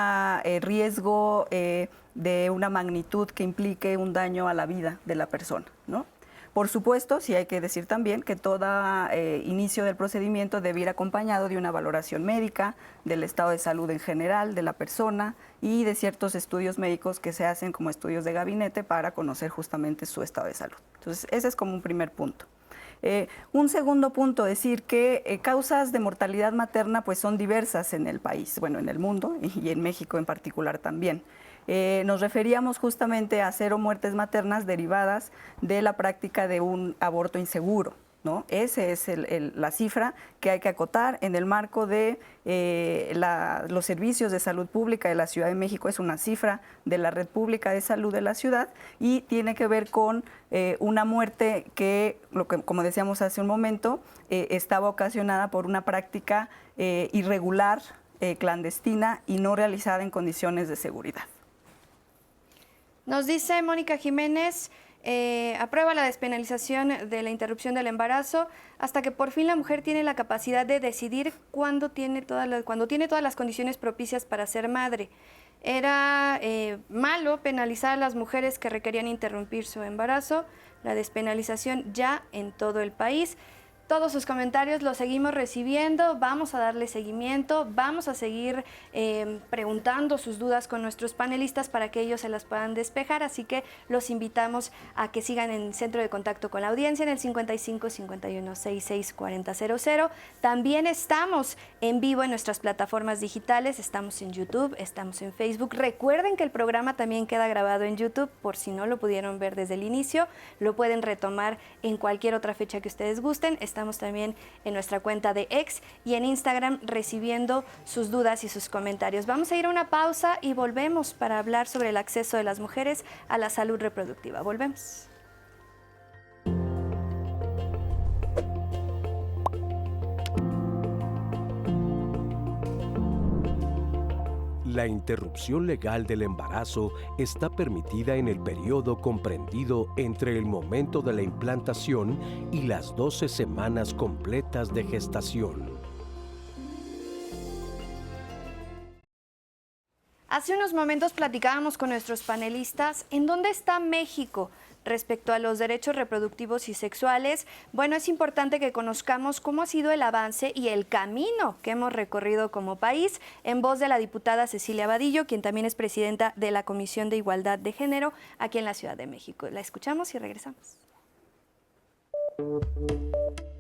riesgo de una magnitud que implique un daño a la vida de la persona, ¿no? Por supuesto, sí hay que decir también que todo inicio del procedimiento debe ir acompañado de una valoración médica, del estado de salud en general de la persona y de ciertos estudios médicos que se hacen como estudios de gabinete para conocer justamente su estado de salud. Entonces, ese es como un primer punto. Un segundo punto, decir que causas de mortalidad materna pues son diversas en el país, bueno, en el mundo y en México en particular también. Nos referíamos justamente a 0 muertes maternas derivadas de la práctica de un aborto inseguro, ¿no? Esa es la cifra que hay que acotar en el marco de los servicios de salud pública de la Ciudad de México. Es una cifra de la Red Pública de Salud de la ciudad y tiene que ver con una muerte que, como decíamos hace un momento, estaba ocasionada por una práctica irregular, clandestina y no realizada en condiciones de seguridad. Nos dice Mónica Jiménez, aprueba la despenalización de la interrupción del embarazo hasta que por fin la mujer tiene la capacidad de decidir cuando tiene todas las condiciones propicias para ser madre. Era malo penalizar a las mujeres que requerían interrumpir su embarazo, la despenalización ya en todo el país. Todos sus comentarios los seguimos recibiendo, vamos a darle seguimiento, vamos a seguir preguntando sus dudas con nuestros panelistas para que ellos se las puedan despejar, así que los invitamos a que sigan en el centro de contacto con la audiencia en el 55 51 66 4000. También estamos en vivo en nuestras plataformas digitales, estamos en YouTube, estamos en Facebook. Recuerden que el programa también queda grabado en YouTube, por si no lo pudieron ver desde el inicio, lo pueden retomar en cualquier otra fecha que ustedes gusten. Estamos también en nuestra cuenta de X y en Instagram recibiendo sus dudas y sus comentarios. Vamos a ir a una pausa y volvemos para hablar sobre el acceso de las mujeres a la salud reproductiva. Volvemos. La interrupción legal del embarazo está permitida en el periodo comprendido entre el momento de la implantación y las 12 semanas completas de gestación. Hace unos momentos platicábamos con nuestros panelistas en dónde está México respecto a los derechos reproductivos y sexuales. Bueno, es importante que conozcamos cómo ha sido el avance y el camino que hemos recorrido como país, en voz de la diputada Cecilia Vadillo, quien también es presidenta de la Comisión de Igualdad de Género aquí en la Ciudad de México. La escuchamos y regresamos.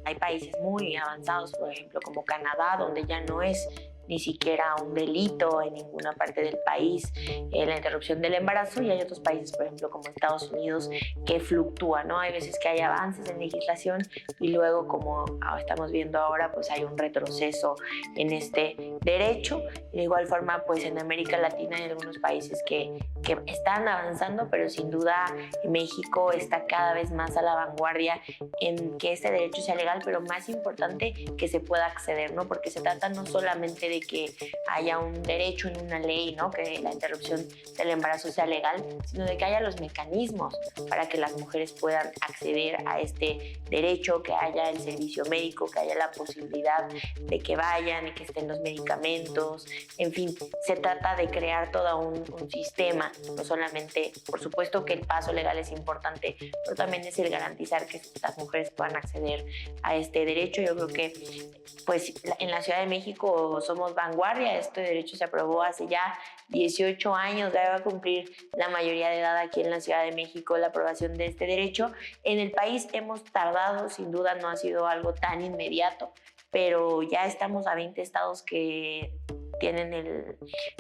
Hay países muy avanzados, por ejemplo, como Canadá, donde ya no es ni siquiera un delito en ninguna parte del país la interrupción del embarazo, y hay otros países, por ejemplo, como Estados Unidos, que fluctúa, ¿no? Hay veces que hay avances en legislación y luego, como estamos viendo ahora, pues hay un retroceso en este derecho. De igual forma, pues en América Latina hay algunos países que están avanzando, pero sin duda México está cada vez más a la vanguardia en que este derecho sea legal, pero más importante, que se pueda acceder, ¿no? Porque se trata no solamente de que haya un derecho en una ley, ¿no? Que la interrupción del embarazo sea legal, sino de que haya los mecanismos para que las mujeres puedan acceder a este derecho, que haya el servicio médico, que haya la posibilidad de que vayan y que estén los medicamentos. En fin, se trata de crear todo un sistema, no solamente, por supuesto que el paso legal es importante, pero también es el garantizar que las mujeres puedan acceder a este derecho. Yo creo que pues en la Ciudad de México somos vanguardia. Este derecho se aprobó hace ya 18 años, ya va a cumplir la mayoría de edad aquí en la Ciudad de México la aprobación de este derecho. En el país hemos tardado, sin duda no ha sido algo tan inmediato, pero ya estamos a 20 estados que tienen el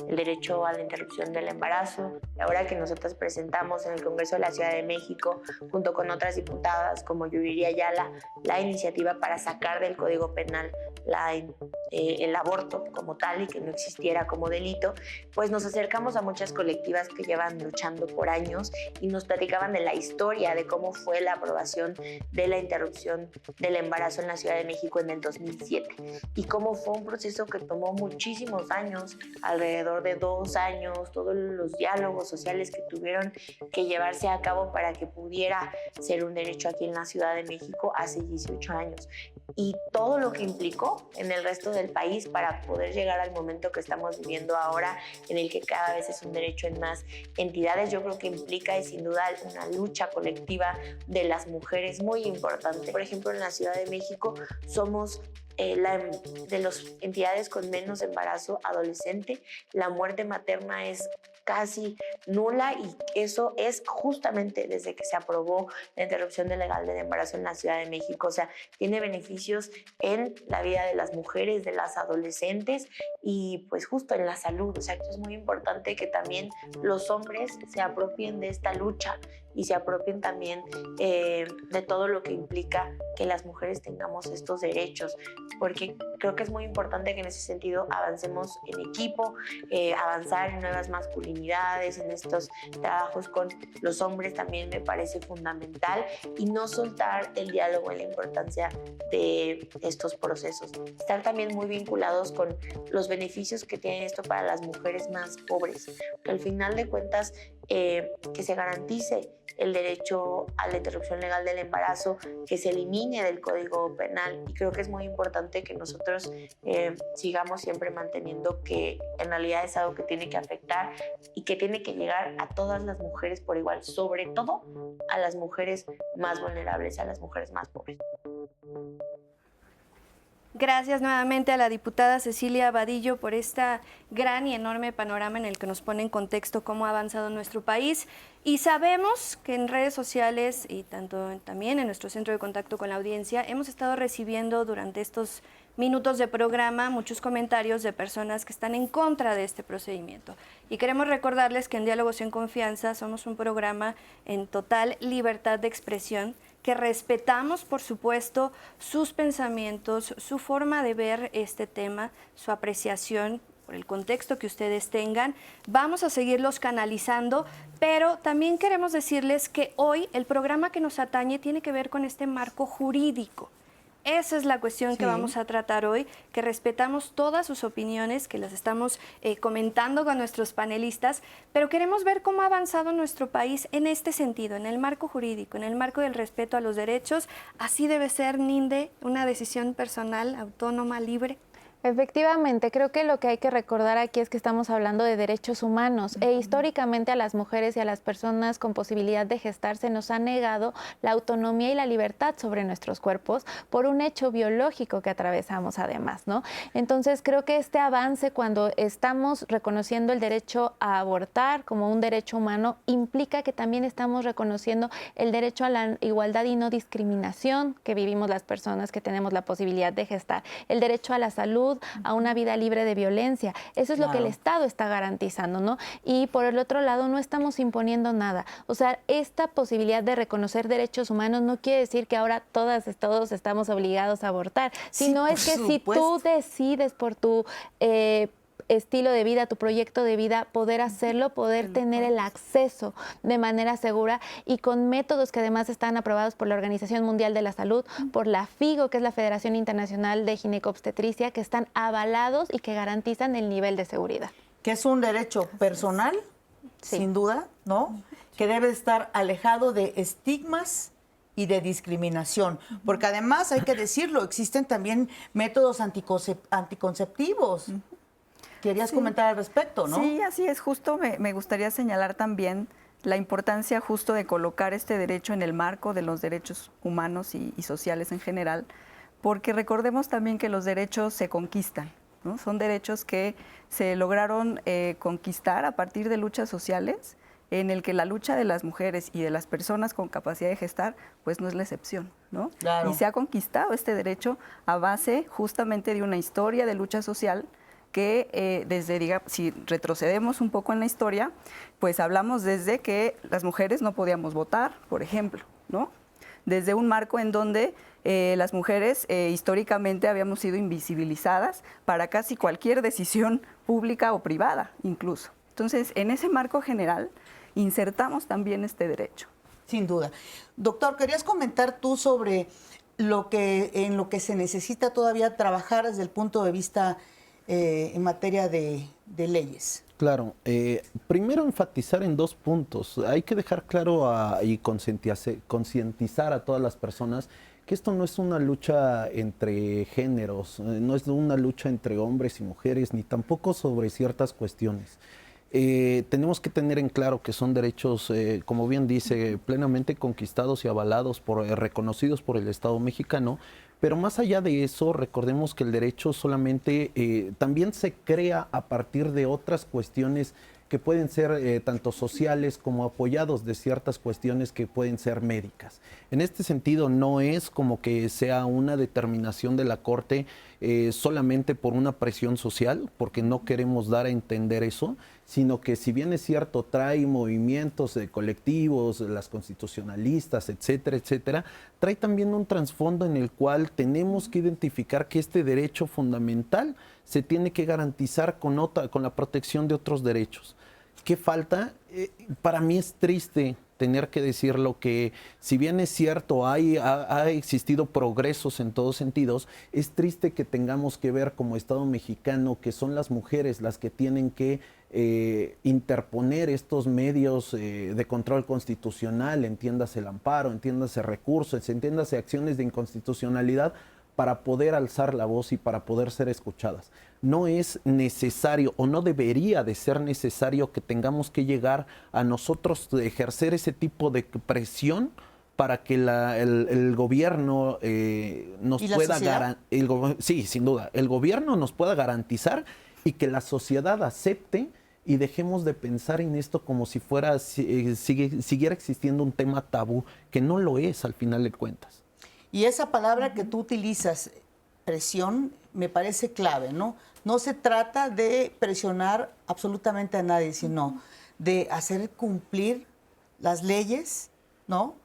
derecho a la interrupción del embarazo. Ahora que nosotras presentamos en el Congreso de la Ciudad de México, junto con otras diputadas como Yuriria Ayala, la iniciativa para sacar del Código Penal el aborto como tal y que no existiera como delito, pues nos acercamos a muchas colectivas que llevan luchando por años y nos platicaban de la historia de cómo fue la aprobación de la interrupción del embarazo en la Ciudad de México en el 2007 y cómo fue un proceso que tomó muchísimos años, alrededor de 2 años, todos los diálogos sociales que tuvieron que llevarse a cabo para que pudiera ser un derecho aquí en la Ciudad de México hace 18 años. Y todo lo que implicó en el resto del país para poder llegar al momento que estamos viviendo ahora, en el que cada vez es un derecho en más entidades, yo creo que implica y sin duda una lucha colectiva de las mujeres muy importante. Por ejemplo, en la Ciudad de México somos de las entidades con menos embarazo adolescente. La muerte materna es casi nula y eso es justamente desde que se aprobó la interrupción legal del embarazo en la Ciudad de México. O sea, tiene beneficios en la vida de las mujeres, de las adolescentes y pues justo en la salud. O sea, esto es muy importante que también los hombres se apropien de esta lucha y se apropien también de todo lo que implica que las mujeres tengamos estos derechos, porque creo que es muy importante que en ese sentido avancemos en equipo, avanzar en nuevas masculinidades, en estos trabajos con los hombres también me parece fundamental y no soltar el diálogo en la importancia de estos procesos. Estar también muy vinculados con los beneficios que tiene esto para las mujeres más pobres, que al final de cuentas que se garantice el derecho a la interrupción legal del embarazo, que se elimine del Código Penal y creo que es muy importante que nosotros sigamos siempre manteniendo que en realidad es algo que tiene que afectar y que tiene que llegar a todas las mujeres por igual, sobre todo a las mujeres más vulnerables, a las mujeres más pobres. Gracias nuevamente a la diputada Cecilia Vadillo por esta gran y enorme panorama en el que nos pone en contexto cómo ha avanzado nuestro país. Y sabemos que en redes sociales y también en nuestro centro de contacto con la audiencia hemos estado recibiendo durante estos minutos de programa muchos comentarios de personas que están en contra de este procedimiento. Y queremos recordarles que en Diálogos en Confianza somos un programa en total libertad de expresión, que respetamos, por supuesto, sus pensamientos, su forma de ver este tema, su apreciación por el contexto que ustedes tengan. Vamos a seguirlos canalizando, pero también queremos decirles que hoy el programa que nos atañe tiene que ver con este marco jurídico. Esa es la cuestión que vamos a tratar hoy, que respetamos todas sus opiniones, que las estamos comentando con nuestros panelistas, pero queremos ver cómo ha avanzado nuestro país en este sentido, en el marco jurídico, en el marco del respeto a los derechos. Así debe ser, Ninde, una decisión personal, autónoma, libre. Efectivamente, creo que lo que hay que recordar aquí es que estamos hablando de derechos humanos e históricamente a las mujeres y a las personas con posibilidad de gestarse nos ha negado la autonomía y la libertad sobre nuestros cuerpos por un hecho biológico que atravesamos además, ¿no? Entonces creo que este avance cuando estamos reconociendo el derecho a abortar como un derecho humano implica que también estamos reconociendo el derecho a la igualdad y no discriminación que vivimos las personas que tenemos la posibilidad de gestar, el derecho a la salud, salud, a una vida libre de violencia. Eso es lo que el Estado está garantizando, ¿no? Y por el otro lado, no estamos imponiendo nada. O sea, esta posibilidad de reconocer derechos humanos no quiere decir que ahora todos estamos obligados a abortar, sino es que si tú decides por tu estilo de vida, tu proyecto de vida, poder hacerlo, poder tener el acceso de manera segura y con métodos que además están aprobados por la Organización Mundial de la Salud, por la FIGO, que es la Federación Internacional de Ginecobstetricia, que están avalados y que garantizan el nivel de seguridad. Que es un derecho personal, sin duda, ¿no? Que debe estar alejado de estigmas y de discriminación, porque además, hay que decirlo, existen también métodos anticonceptivos. Querías comentar al respecto, ¿no? Sí, así es. Justo me gustaría señalar también la importancia justo de colocar este derecho en el marco de los derechos humanos y sociales en general, porque recordemos también que los derechos se conquistan, ¿no? Son derechos que se lograron conquistar a partir de luchas sociales, en el que la lucha de las mujeres y de las personas con capacidad de gestar, pues no es la excepción, ¿no? Claro. Y se ha conquistado este derecho a base justamente de una historia de lucha social que si retrocedemos un poco en la historia, pues hablamos desde que las mujeres no podíamos votar, por ejemplo, ¿no? Desde un marco en donde las mujeres históricamente habíamos sido invisibilizadas para casi cualquier decisión pública o privada, incluso. Entonces, en ese marco general, insertamos también este derecho. Sin duda. Doctor, ¿querías comentar tú sobre en lo que se necesita todavía trabajar desde el punto de vista en materia de leyes? Claro. Primero, enfatizar en 2 puntos. Hay que dejar claro y concientizar a todas las personas que esto no es una lucha entre géneros, no es una lucha entre hombres y mujeres, ni tampoco sobre ciertas cuestiones. Tenemos que tener en claro que son derechos, como bien dice, plenamente conquistados y avalados, reconocidos por el Estado mexicano, pero más allá de eso, recordemos que el derecho solamente también se crea a partir de otras cuestiones que pueden ser tanto sociales como apoyados de ciertas cuestiones que pueden ser médicas. En este sentido, no es como que sea una determinación de la Corte solamente por una presión social, porque no queremos dar a entender eso, sino que si bien es cierto, trae movimientos colectivos, las constitucionalistas, etcétera, etcétera, trae también un trasfondo en el cual tenemos que identificar que este derecho fundamental se tiene que garantizar con la protección de otros derechos. ¿Qué falta? Para mí es triste tener que decirlo, que si bien es cierto, ha existido progresos en todos sentidos, es triste que tengamos que ver como Estado mexicano que son las mujeres las que tienen que interponer estos medios de control constitucional, entiéndase el amparo, entiéndase recursos, entiéndase acciones de inconstitucionalidad, para poder alzar la voz y para poder ser escuchadas. No es necesario o no debería de ser necesario que tengamos que llegar a nosotros de ejercer ese tipo de presión para que el gobierno nos pueda garantizar. Sí, sin duda, el gobierno nos pueda garantizar y que la sociedad acepte y dejemos de pensar en esto como si siguiera existiendo un tema tabú, que no lo es al final de cuentas. Y esa palabra que tú utilizas, presión, me parece clave, ¿no? No se trata de presionar absolutamente a nadie, sino de hacer cumplir las leyes, ¿no?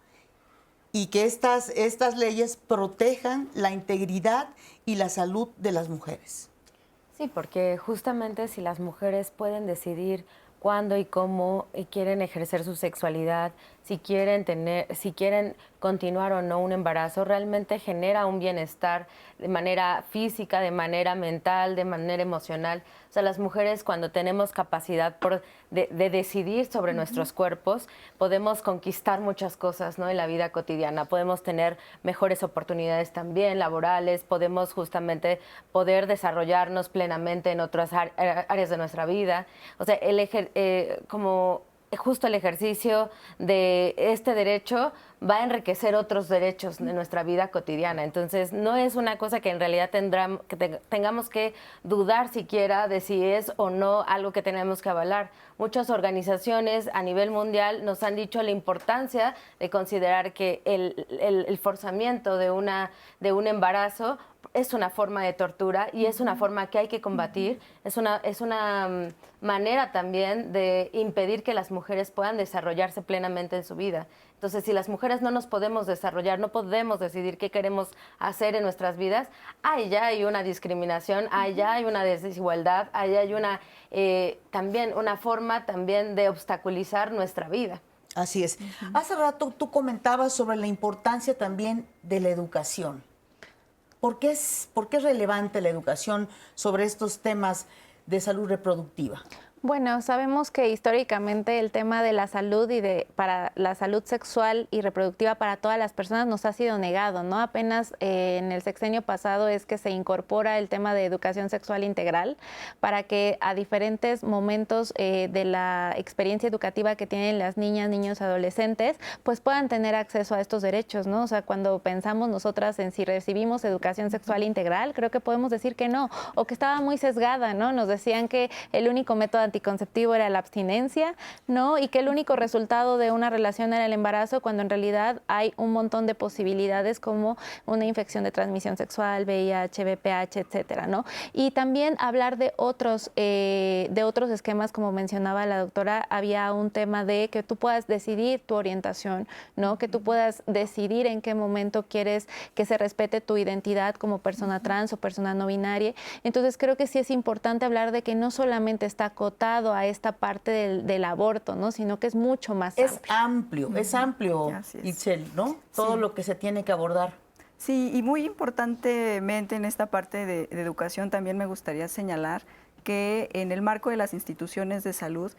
Y que estas leyes protejan la integridad y la salud de las mujeres. Sí, porque justamente si las mujeres pueden decidir cuándo y cómo quieren ejercer su sexualidad, si quieren continuar o no un embarazo, realmente genera un bienestar de manera física, de manera mental, de manera emocional. O sea, las mujeres, cuando tenemos capacidad de decidir sobre nuestros cuerpos, podemos conquistar muchas cosas, ¿no?, en la vida cotidiana. Podemos tener mejores oportunidades también laborales, podemos justamente poder desarrollarnos plenamente en otras áreas de nuestra vida. O sea, justo el ejercicio de este derecho va a enriquecer otros derechos de nuestra vida cotidiana. Entonces, no es una cosa que en realidad tengamos que dudar siquiera de si es o no algo que tenemos que avalar. Muchas organizaciones a nivel mundial nos han dicho la importancia de considerar que el forzamiento de un embarazo es una forma de tortura y es una forma que hay que combatir, es una manera también de impedir que las mujeres puedan desarrollarse plenamente en su vida. Entonces, si las mujeres no nos podemos desarrollar, no podemos decidir qué queremos hacer en nuestras vidas, ahí ya hay una discriminación, ahí ya hay una desigualdad, ahí hay una también una forma también de obstaculizar nuestra vida. Así es. Hace rato tú comentabas sobre la importancia también de la educación. ¿Por qué es relevante la educación sobre estos temas de salud reproductiva? Bueno, sabemos que históricamente el tema de la salud para la salud sexual y reproductiva para todas las personas nos ha sido negado, ¿no? Apenas en el sexenio pasado es que se incorpora el tema de educación sexual integral para que a diferentes momentos de la experiencia educativa que tienen las niñas, niños, adolescentes, pues puedan tener acceso a estos derechos, ¿no? O sea, cuando pensamos nosotras en si recibimos educación sexual integral, creo que podemos decir que no, o que estaba muy sesgada, ¿no? Nos decían que el único método anticonceptivo era la abstinencia, ¿no? Y que el único resultado de una relación era el embarazo, cuando en realidad hay un montón de posibilidades como una infección de transmisión sexual, VIH, VPH, etcétera, ¿no? Y también hablar de otros esquemas, como mencionaba la doctora, había un tema de que tú puedas decidir tu orientación, ¿no? Que tú puedas decidir en qué momento quieres que se respete tu identidad como persona trans o persona no binaria. Entonces creo que sí es importante hablar de que no solamente está acotado a esta parte del aborto, ¿no? Sino que es mucho más amplio. Es amplio, Itzel, ¿no? Todo lo que se tiene que abordar. Sí, y muy importantemente en esta parte de educación también me gustaría señalar que en el marco de las instituciones de salud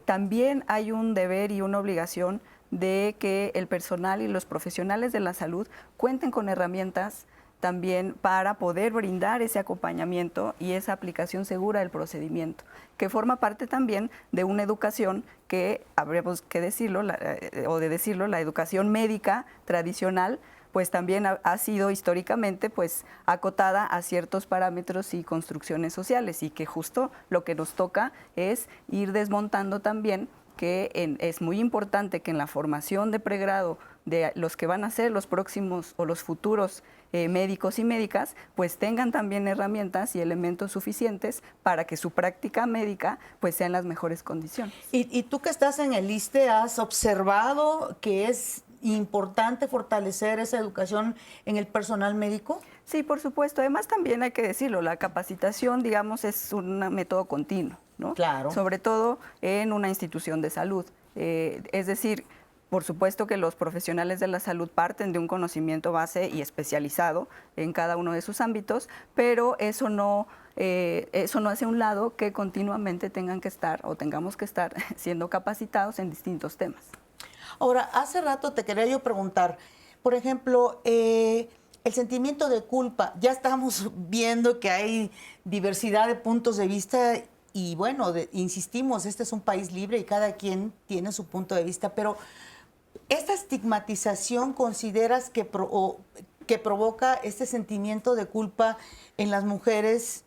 también hay un deber y una obligación de que el personal y los profesionales de la salud cuenten con herramientas también para poder brindar ese acompañamiento y esa aplicación segura del procedimiento, que forma parte también de una educación que, habríamos que decirlo, la educación médica tradicional, pues también ha sido históricamente pues acotada a ciertos parámetros y construcciones sociales, y que justo lo que nos toca es ir desmontando también que es muy importante que en la formación de pregrado de los que van a ser los próximos o los futuros médicos y médicas, pues tengan también herramientas y elementos suficientes para que su práctica médica pues sea en las mejores condiciones. Y tú que estás en el ISSSTE, ¿has observado que es importante fortalecer esa educación en el personal médico? Sí, por supuesto. Además también hay que decirlo, la capacitación, digamos, es un método continuo, ¿no? Claro. Sobre todo en una institución de salud. Es decir, por supuesto que los profesionales de la salud parten de un conocimiento base y especializado en cada uno de sus ámbitos, pero eso no hace a un lado que continuamente tengamos que estar siendo capacitados en distintos temas. Ahora, hace rato te quería yo preguntar, por ejemplo, el sentimiento de culpa. Ya estamos viendo que hay diversidad de puntos de vista y bueno, insistimos, este es un país libre y cada quien tiene su punto de vista, pero ¿esta estigmatización consideras que provoca este sentimiento de culpa en las mujeres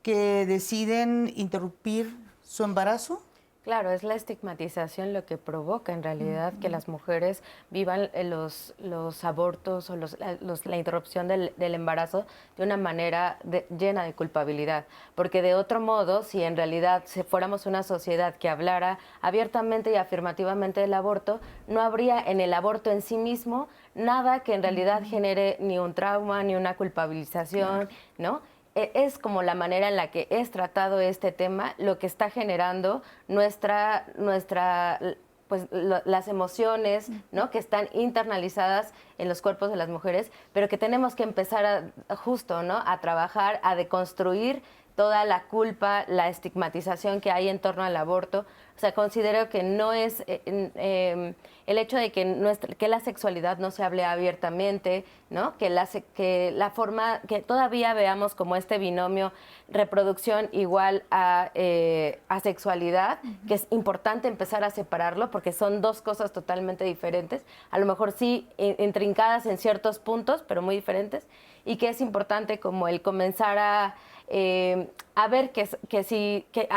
que deciden interrumpir su embarazo? Claro, es la estigmatización lo que provoca en realidad que las mujeres vivan los abortos o la interrupción del embarazo de una manera llena de culpabilidad. Porque de otro modo, si en realidad fuéramos una sociedad que hablara abiertamente y afirmativamente del aborto, no habría en el aborto en sí mismo nada que en realidad genere ni un trauma ni una culpabilización, ¿no? Es como la manera en la que es tratado este tema lo que está generando las emociones, ¿no? Que están internalizadas en los cuerpos de las mujeres, pero que tenemos que empezar a trabajar, a deconstruir toda la culpa, la estigmatización que hay en torno al aborto. O sea, considero que no es el hecho de que la sexualidad no se hable abiertamente, ¿no? Que la forma, que todavía veamos como este binomio reproducción igual a sexualidad, que es importante empezar a separarlo porque son dos cosas totalmente diferentes, a lo mejor sí intrincadas en ciertos puntos, pero muy diferentes, y que es importante como el comenzar a ver que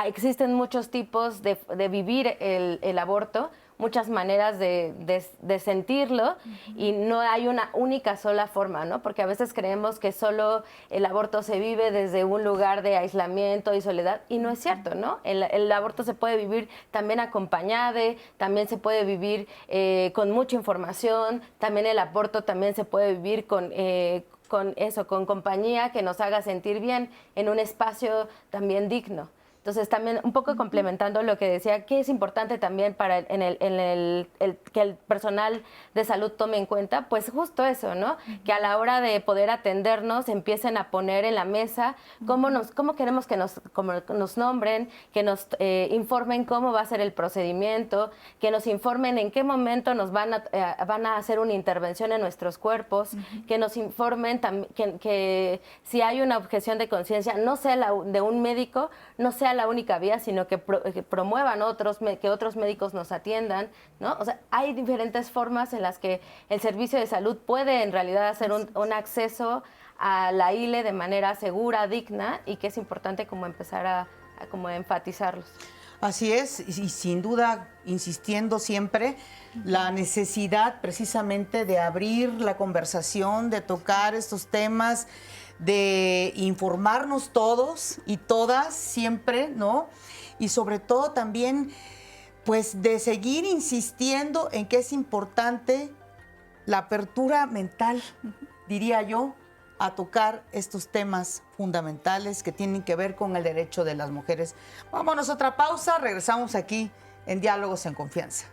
existen muchos tipos de vivir el aborto, muchas maneras de sentirlo y no hay una única sola forma, ¿no? Porque a veces creemos que solo el aborto se vive desde un lugar de aislamiento y soledad y no es cierto, ¿no? El aborto se puede vivir también acompañado, también se puede vivir con mucha información, también el aborto también se puede vivir con compañía que nos haga sentir bien en un espacio también digno. Entonces, también un poco complementando lo que decía, que es importante también para que el personal de salud tome en cuenta, pues justo eso, ¿no? Que a la hora de poder atendernos empiecen a poner en la mesa cómo queremos que nos nombren, que nos informen cómo va a ser el procedimiento, que nos informen en qué momento nos van a hacer una intervención en nuestros cuerpos, que nos informen que si hay una objeción de conciencia, no sea de un médico, no sea la única vía, sino que promuevan que otros médicos nos atiendan, ¿no? O sea, hay diferentes formas en las que el servicio de salud puede en realidad hacer un acceso a la ILE de manera segura, digna, y que es importante como empezar a enfatizarlos. Así es, y sin duda, insistiendo siempre, la necesidad precisamente de abrir la conversación, de tocar estos temas, de informarnos todos y todas siempre, ¿no? Y sobre todo también, pues, de seguir insistiendo en que es importante la apertura mental, diría yo, a tocar estos temas fundamentales que tienen que ver con el derecho de las mujeres. Vámonos a otra pausa, regresamos aquí en Diálogos en Confianza.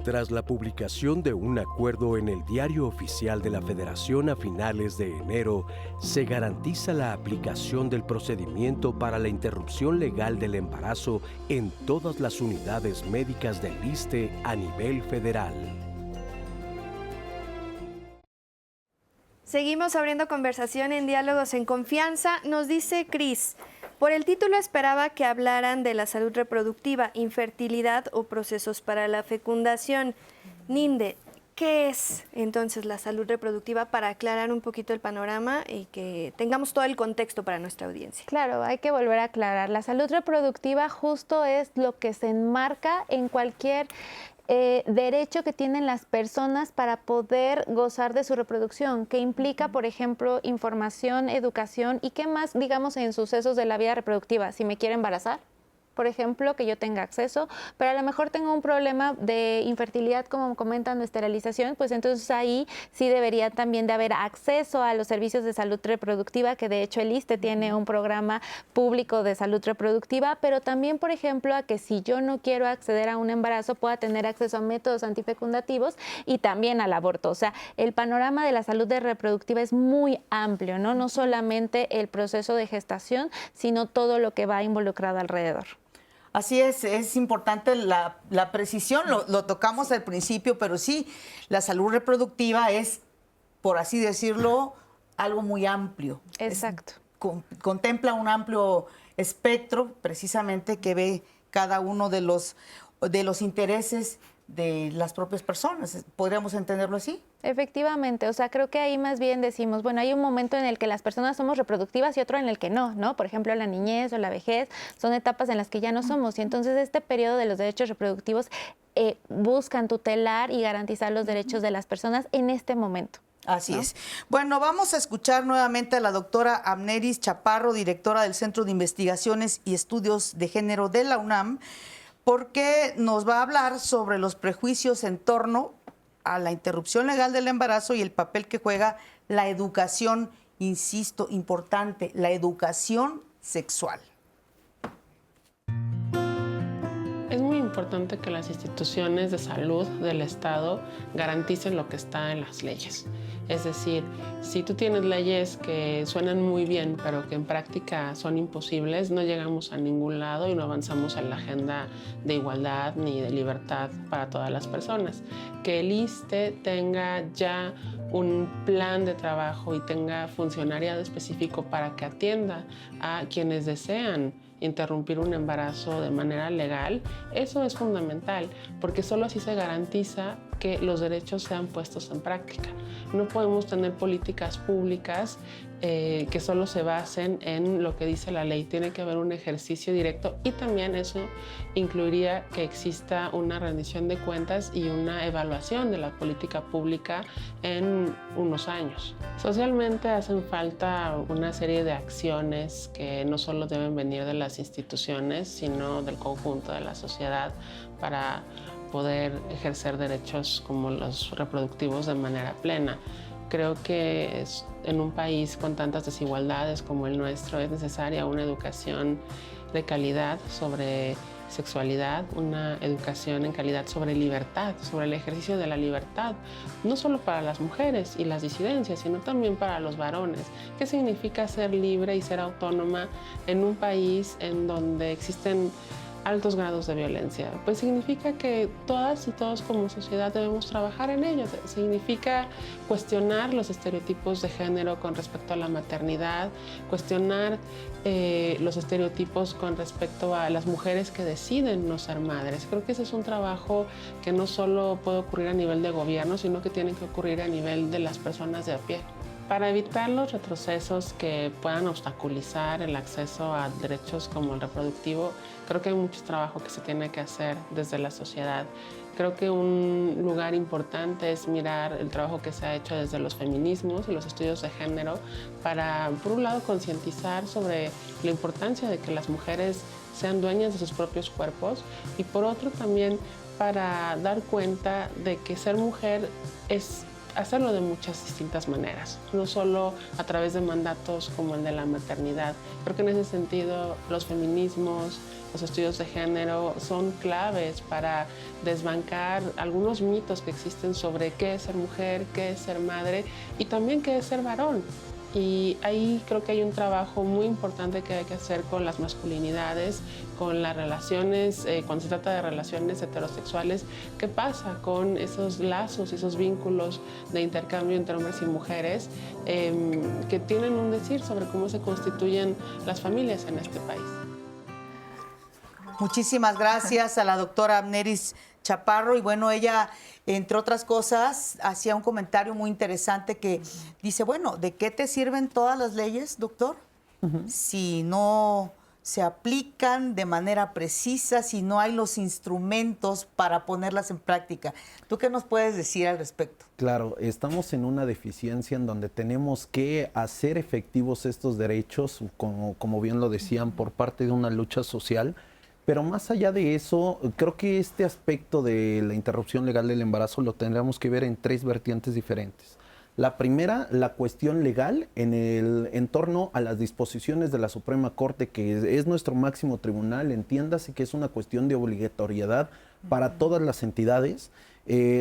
Tras la publicación de un acuerdo en el Diario Oficial de la Federación a finales de enero, se garantiza la aplicación del procedimiento para la interrupción legal del embarazo en todas las unidades médicas del ISSSTE a nivel federal. Seguimos abriendo conversación en Diálogos en Confianza. Nos dice Cris, por el título esperaba que hablaran de la salud reproductiva, infertilidad o procesos para la fecundación. Ninde, ¿qué es entonces la salud reproductiva para aclarar un poquito el panorama y que tengamos todo el contexto para nuestra audiencia? Claro, hay que volver a aclarar. La salud reproductiva justo es lo que se enmarca en cualquier derecho que tienen las personas para poder gozar de su reproducción, que implica, por ejemplo, información, educación y qué más, digamos, en sucesos de la vida reproductiva. Si me quiero embarazar, por ejemplo, que yo tenga acceso, pero a lo mejor tengo un problema de infertilidad, como comentan, de esterilización, pues entonces ahí sí debería también de haber acceso a los servicios de salud reproductiva, que de hecho el ISSSTE tiene un programa público de salud reproductiva, pero también, por ejemplo, a que si yo no quiero acceder a un embarazo, pueda tener acceso a métodos antifecundativos y también al aborto. O sea, el panorama de la salud reproductiva es muy amplio, ¿no? No solamente el proceso de gestación, sino todo lo que va involucrado alrededor. Así es importante la precisión, lo tocamos al principio, pero sí, la salud reproductiva es, por así decirlo, algo muy amplio. Exacto. Contempla un amplio espectro, precisamente, que ve cada uno de los intereses de las propias personas. ¿Podríamos entenderlo así? Efectivamente, o sea, creo que ahí más bien decimos, bueno, hay un momento en el que las personas somos reproductivas y otro en el que no, ¿no? Por ejemplo, la niñez o la vejez son etapas en las que ya no somos, y entonces este periodo de los derechos reproductivos buscan tutelar y garantizar los derechos de las personas en este momento. Así es. Bueno, vamos a escuchar nuevamente a la doctora Amneris Chaparro, directora del Centro de Investigaciones y Estudios de Género de la UNAM, porque nos va a hablar sobre los prejuicios en torno a la interrupción legal del embarazo y el papel que juega la educación, insisto, importante, la educación sexual. Es muy importante que las instituciones de salud del Estado garanticen lo que está en las leyes. Es decir, si tú tienes leyes que suenan muy bien, pero que en práctica son imposibles, no llegamos a ningún lado y no avanzamos en la agenda de igualdad ni de libertad para todas las personas. Que el ISSSTE tenga ya un plan de trabajo y tenga funcionariado específico para que atienda a quienes desean interrumpir un embarazo de manera legal, eso es fundamental, porque solo así se garantiza que los derechos sean puestos en práctica. No podemos tener políticas públicas que solo se basen en lo que dice la ley. Tiene que haber un ejercicio directo y también eso incluiría que exista una rendición de cuentas y una evaluación de la política pública en unos años. Socialmente hacen falta una serie de acciones que no solo deben venir de las instituciones, sino del conjunto de la sociedad para poder ejercer derechos como los reproductivos de manera plena. Creo que en un país con tantas desigualdades como el nuestro es necesaria una educación de calidad sobre sexualidad, una educación en calidad sobre libertad, sobre el ejercicio de la libertad, no solo para las mujeres y las disidencias, sino también para los varones. ¿Qué significa ser libre y ser autónoma en un país en donde existen altos grados de violencia? Pues significa que todas y todos como sociedad debemos trabajar en ello. Significa cuestionar los estereotipos de género con respecto a la maternidad, cuestionar los estereotipos con respecto a las mujeres que deciden no ser madres. Creo que ese es un trabajo que no solo puede ocurrir a nivel de gobierno, sino que tiene que ocurrir a nivel de las personas de a pie. Para evitar los retrocesos que puedan obstaculizar el acceso a derechos como el reproductivo, creo que hay mucho trabajo que se tiene que hacer desde la sociedad. Creo que un lugar importante es mirar el trabajo que se ha hecho desde los feminismos y los estudios de género para, por un lado, concientizar sobre la importancia de que las mujeres sean dueñas de sus propios cuerpos y, por otro, también para dar cuenta de que ser mujer es hacerlo de muchas distintas maneras, no solo a través de mandatos como el de la maternidad. Creo que en ese sentido los feminismos, los estudios de género son claves para desbancar algunos mitos que existen sobre qué es ser mujer, qué es ser madre y también qué es ser varón. Y ahí creo que hay un trabajo muy importante que hay que hacer con las masculinidades, con las relaciones, cuando se trata de relaciones heterosexuales, qué pasa con esos lazos, esos vínculos de intercambio entre hombres y mujeres que tienen un decir sobre cómo se constituyen las familias en este país. Muchísimas gracias a la doctora Amneris Chaparro. Y bueno, ella, entre otras cosas, hacía un comentario muy interesante que dice, bueno, ¿de qué te sirven todas las leyes, doctor? Si no se aplican de manera precisa, si no hay los instrumentos para ponerlas en práctica. ¿Tú qué nos puedes decir al respecto? Claro, estamos en una deficiencia en donde tenemos que hacer efectivos estos derechos, como bien lo decían, por parte de una lucha social. Pero más allá de eso, creo que este aspecto de la interrupción legal del embarazo lo tendríamos que ver en tres vertientes diferentes. La primera, la cuestión legal en torno a las disposiciones de la Suprema Corte, que es nuestro máximo tribunal, entiéndase que es una cuestión de obligatoriedad para todas las entidades.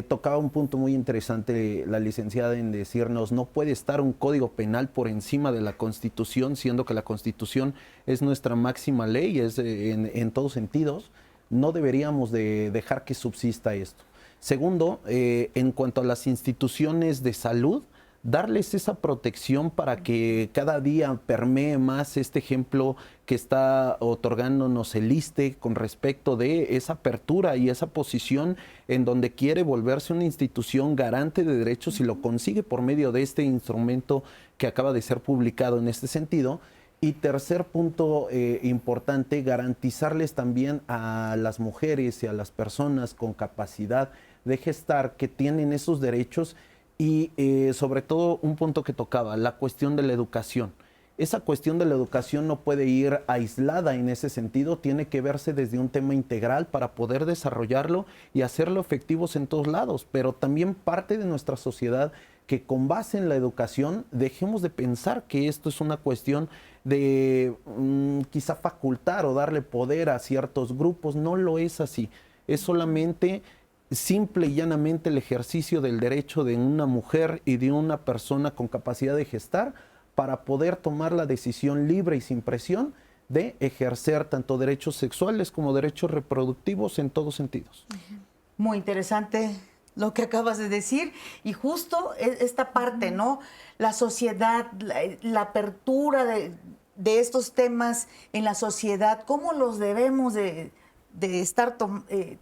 Tocaba un punto muy interesante la licenciada en decirnos, no puede estar un código penal por encima de la Constitución, siendo que la Constitución es nuestra máxima ley, es en todos sentidos. No deberíamos de dejar que subsista esto. Segundo, en cuanto a las instituciones de salud, darles esa protección para que cada día permee más este ejemplo que está otorgándonos el ISSSTE con respecto de esa apertura y esa posición en donde quiere volverse una institución garante de derechos y lo consigue por medio de este instrumento que acaba de ser publicado en este sentido. Y tercer punto importante, garantizarles también a las mujeres y a las personas con capacidad de gestar que tienen esos derechos. Y sobre todo un punto que tocaba, la cuestión de la educación. Esa cuestión de la educación no puede ir aislada en ese sentido, tiene que verse desde un tema integral para poder desarrollarlo y hacerlo efectivos en todos lados, pero también parte de nuestra sociedad que con base en la educación dejemos de pensar que esto es una cuestión de quizá facultar o darle poder a ciertos grupos, no lo es así, es solamente simple y llanamente el ejercicio del derecho de una mujer y de una persona con capacidad de gestar para poder tomar la decisión libre y sin presión de ejercer tanto derechos sexuales como derechos reproductivos en todos sentidos. Muy interesante lo que acabas de decir y justo esta parte, ¿no? La sociedad, la apertura de estos temas en la sociedad? ¿Cómo los debemos de estar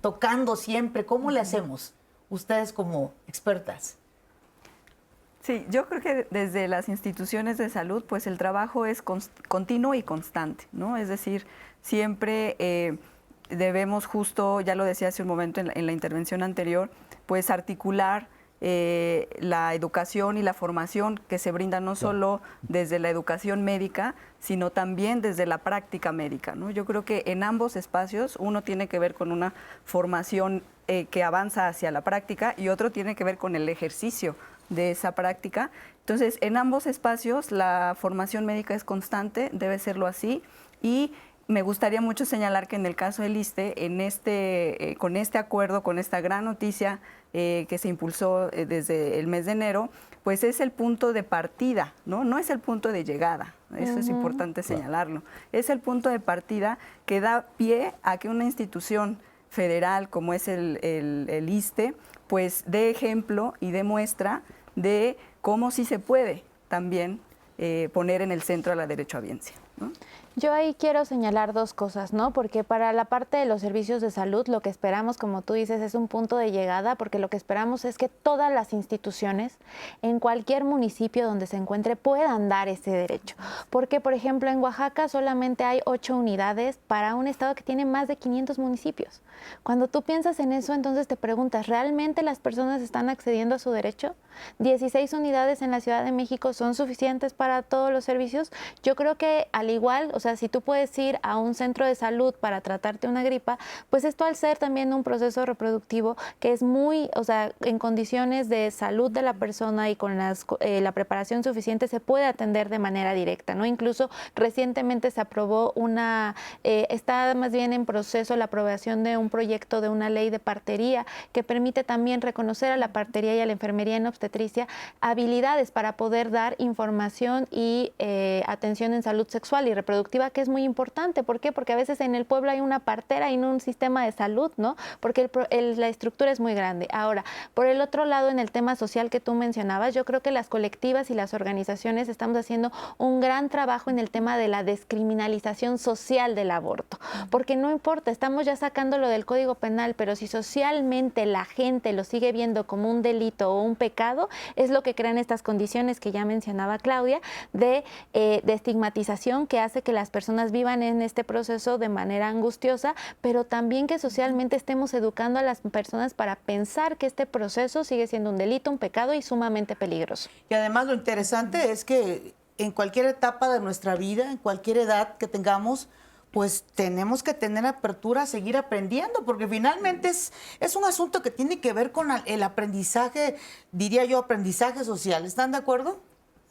tocando siempre? ¿Cómo le hacemos ustedes como expertas? Sí, yo creo que desde las instituciones de salud, pues el trabajo es continuo y constante, ¿no? Es decir, siempre debemos justo, ya lo decía hace un momento en la intervención anterior, pues articular la educación y la formación que se brinda no solo desde la educación médica, sino también desde la práctica médica, ¿no? Yo creo que en ambos espacios uno tiene que ver con una formación que avanza hacia la práctica y otro tiene que ver con el ejercicio de esa práctica. Entonces, en ambos espacios la formación médica es constante, debe serlo así, y me gustaría mucho señalar que en el caso del ISSSTE, con este acuerdo, con esta gran noticia que se impulsó desde el mes de enero, pues es el punto de partida, ¿no? No es el punto de llegada, eso es importante señalarlo. Es el punto de partida que da pie a que una institución federal como es el ISSSTE, pues dé ejemplo y dé muestra de cómo sí se puede también poner en el centro a la derechohabiencia, ¿no? Yo ahí quiero señalar dos cosas, ¿no? Porque para la parte de los servicios de salud, lo que esperamos, como tú dices, es un punto de llegada, porque lo que esperamos es que todas las instituciones, en cualquier municipio donde se encuentre, puedan dar ese derecho. Porque, por ejemplo, en Oaxaca solamente hay 8 unidades para un estado que tiene más de 500 municipios. Cuando tú piensas en eso, entonces te preguntas, ¿realmente las personas están accediendo a su derecho? 16 unidades en la Ciudad de México son suficientes para todos los servicios. Yo creo que al igual, o sea, si tú puedes ir a un centro de salud para tratarte una gripa, pues esto al ser también un proceso reproductivo que es muy, o sea, en condiciones de salud de la persona y con la preparación suficiente se puede atender de manera directa, ¿no? Incluso recientemente se aprobó está más bien en proceso la aprobación de un proyecto de una ley de partería que permite también reconocer a la partería y a la enfermería en obstetricia habilidades para poder dar información y atención en salud sexual y reproductiva, que es muy importante. ¿Por qué? Porque a veces en el pueblo hay una partera y no un sistema de salud, ¿no? Porque la estructura es muy grande. Ahora, por el otro lado, en el tema social que tú mencionabas, yo creo que las colectivas y las organizaciones estamos haciendo un gran trabajo en el tema de la descriminalización social del aborto. Porque no importa, estamos ya sacándolo del Código Penal, pero si socialmente la gente lo sigue viendo como un delito o un pecado, es lo que crean estas condiciones que ya mencionaba Claudia, de estigmatización que hace que las personas vivan en este proceso de manera angustiosa, pero también que socialmente estemos educando a las personas para pensar que este proceso sigue siendo un delito, un pecado y sumamente peligroso. Y además lo interesante es que en cualquier etapa de nuestra vida, en cualquier edad que tengamos, pues tenemos que tener apertura a seguir aprendiendo, porque finalmente es un asunto que tiene que ver con el aprendizaje, diría yo, aprendizaje social. ¿Están de acuerdo?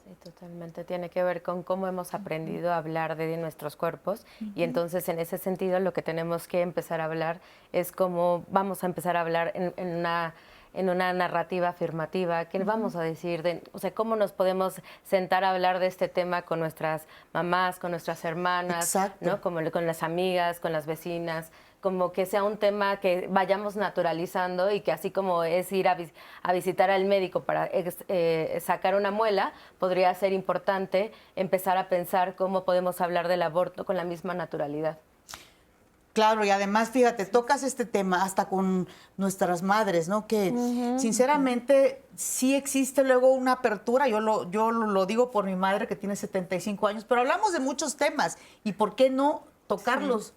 Sí, totalmente. Tiene que ver con cómo hemos aprendido a hablar de nuestros cuerpos y entonces en ese sentido lo que tenemos que empezar a hablar es cómo vamos a empezar a hablar en una narrativa afirmativa, que vamos a decir, o sea, cómo nos podemos sentar a hablar de este tema con nuestras mamás, con nuestras hermanas, ¿no? Como con las amigas, con las vecinas, como que sea un tema que vayamos naturalizando y que así como es ir a visitar al médico para sacar una muela, podría ser importante empezar a pensar cómo podemos hablar del aborto con la misma naturalidad. Claro, y además, fíjate, tocas este tema hasta con nuestras madres, ¿no? Que sinceramente sí existe luego una apertura, yo lo digo por mi madre que tiene 75 años, pero hablamos de muchos temas y ¿por qué no tocarlos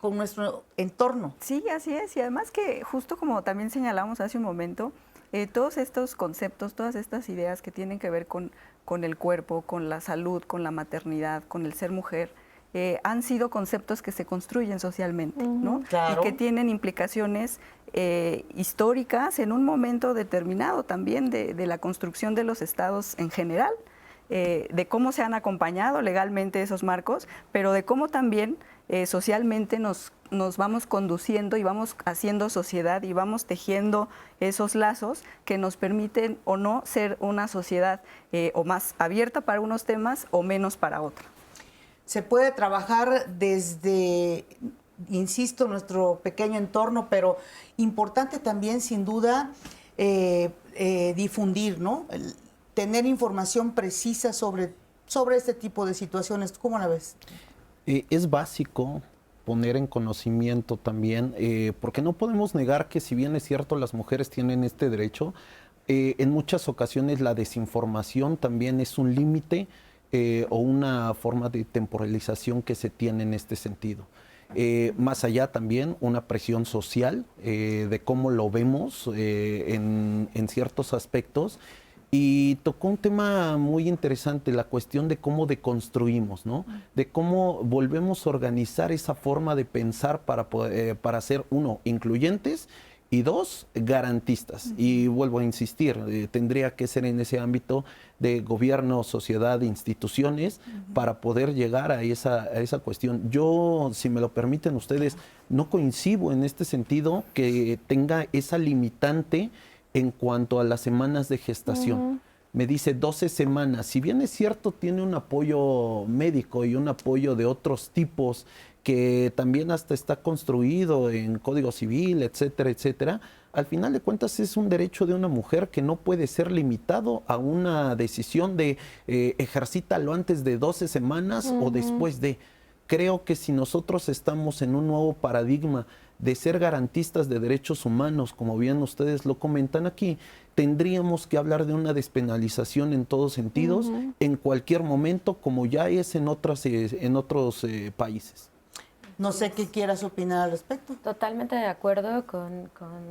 con nuestro entorno? Sí, así es, y además que justo como también señalamos hace un momento, todos estos conceptos, todas estas ideas que tienen que ver con el cuerpo, con la salud, con la maternidad, con el ser mujer, han sido conceptos que se construyen socialmente, ¿no? Claro. Y que tienen implicaciones históricas en un momento determinado también de la construcción de los estados en general, de cómo se han acompañado legalmente esos marcos, pero de cómo también socialmente nos vamos conduciendo y vamos haciendo sociedad y vamos tejiendo esos lazos que nos permiten o no ser una sociedad o más abierta para unos temas o menos para otros. Se puede trabajar desde, insisto, nuestro pequeño entorno, pero importante también, sin duda, difundir, ¿no? Tener información precisa sobre sobre este tipo de situaciones. ¿Cómo la ves? Es básico poner en conocimiento también, porque no podemos negar que si bien es cierto las mujeres tienen este derecho, en muchas ocasiones la desinformación también es un límite o una forma de temporalización que se tiene en este sentido. Más allá también una presión social de cómo lo vemos en ciertos aspectos. Y tocó un tema muy interesante, la cuestión de cómo deconstruimos, ¿no? De cómo volvemos a organizar esa forma de pensar para ser, uno, incluyentes y dos, garantistas. Y vuelvo a insistir, tendría que ser en ese ámbito de gobierno, sociedad, instituciones, para poder llegar a esa cuestión. Yo, si me lo permiten ustedes, no coincido en este sentido que tenga esa limitante en cuanto a las semanas de gestación. Me dice 12 semanas. Si bien es cierto, tiene un apoyo médico y un apoyo de otros tipos que también hasta está construido en Código Civil, etcétera, etcétera, al final de cuentas es un derecho de una mujer que no puede ser limitado a una decisión de ejercítalo antes de 12 semanas o después de. Creo que si nosotros estamos en un nuevo paradigma de ser garantistas de derechos humanos, como bien ustedes lo comentan aquí, tendríamos que hablar de una despenalización en todos sentidos, en cualquier momento, como ya es en otros países. No sé qué quieras opinar al respecto. Totalmente de acuerdo con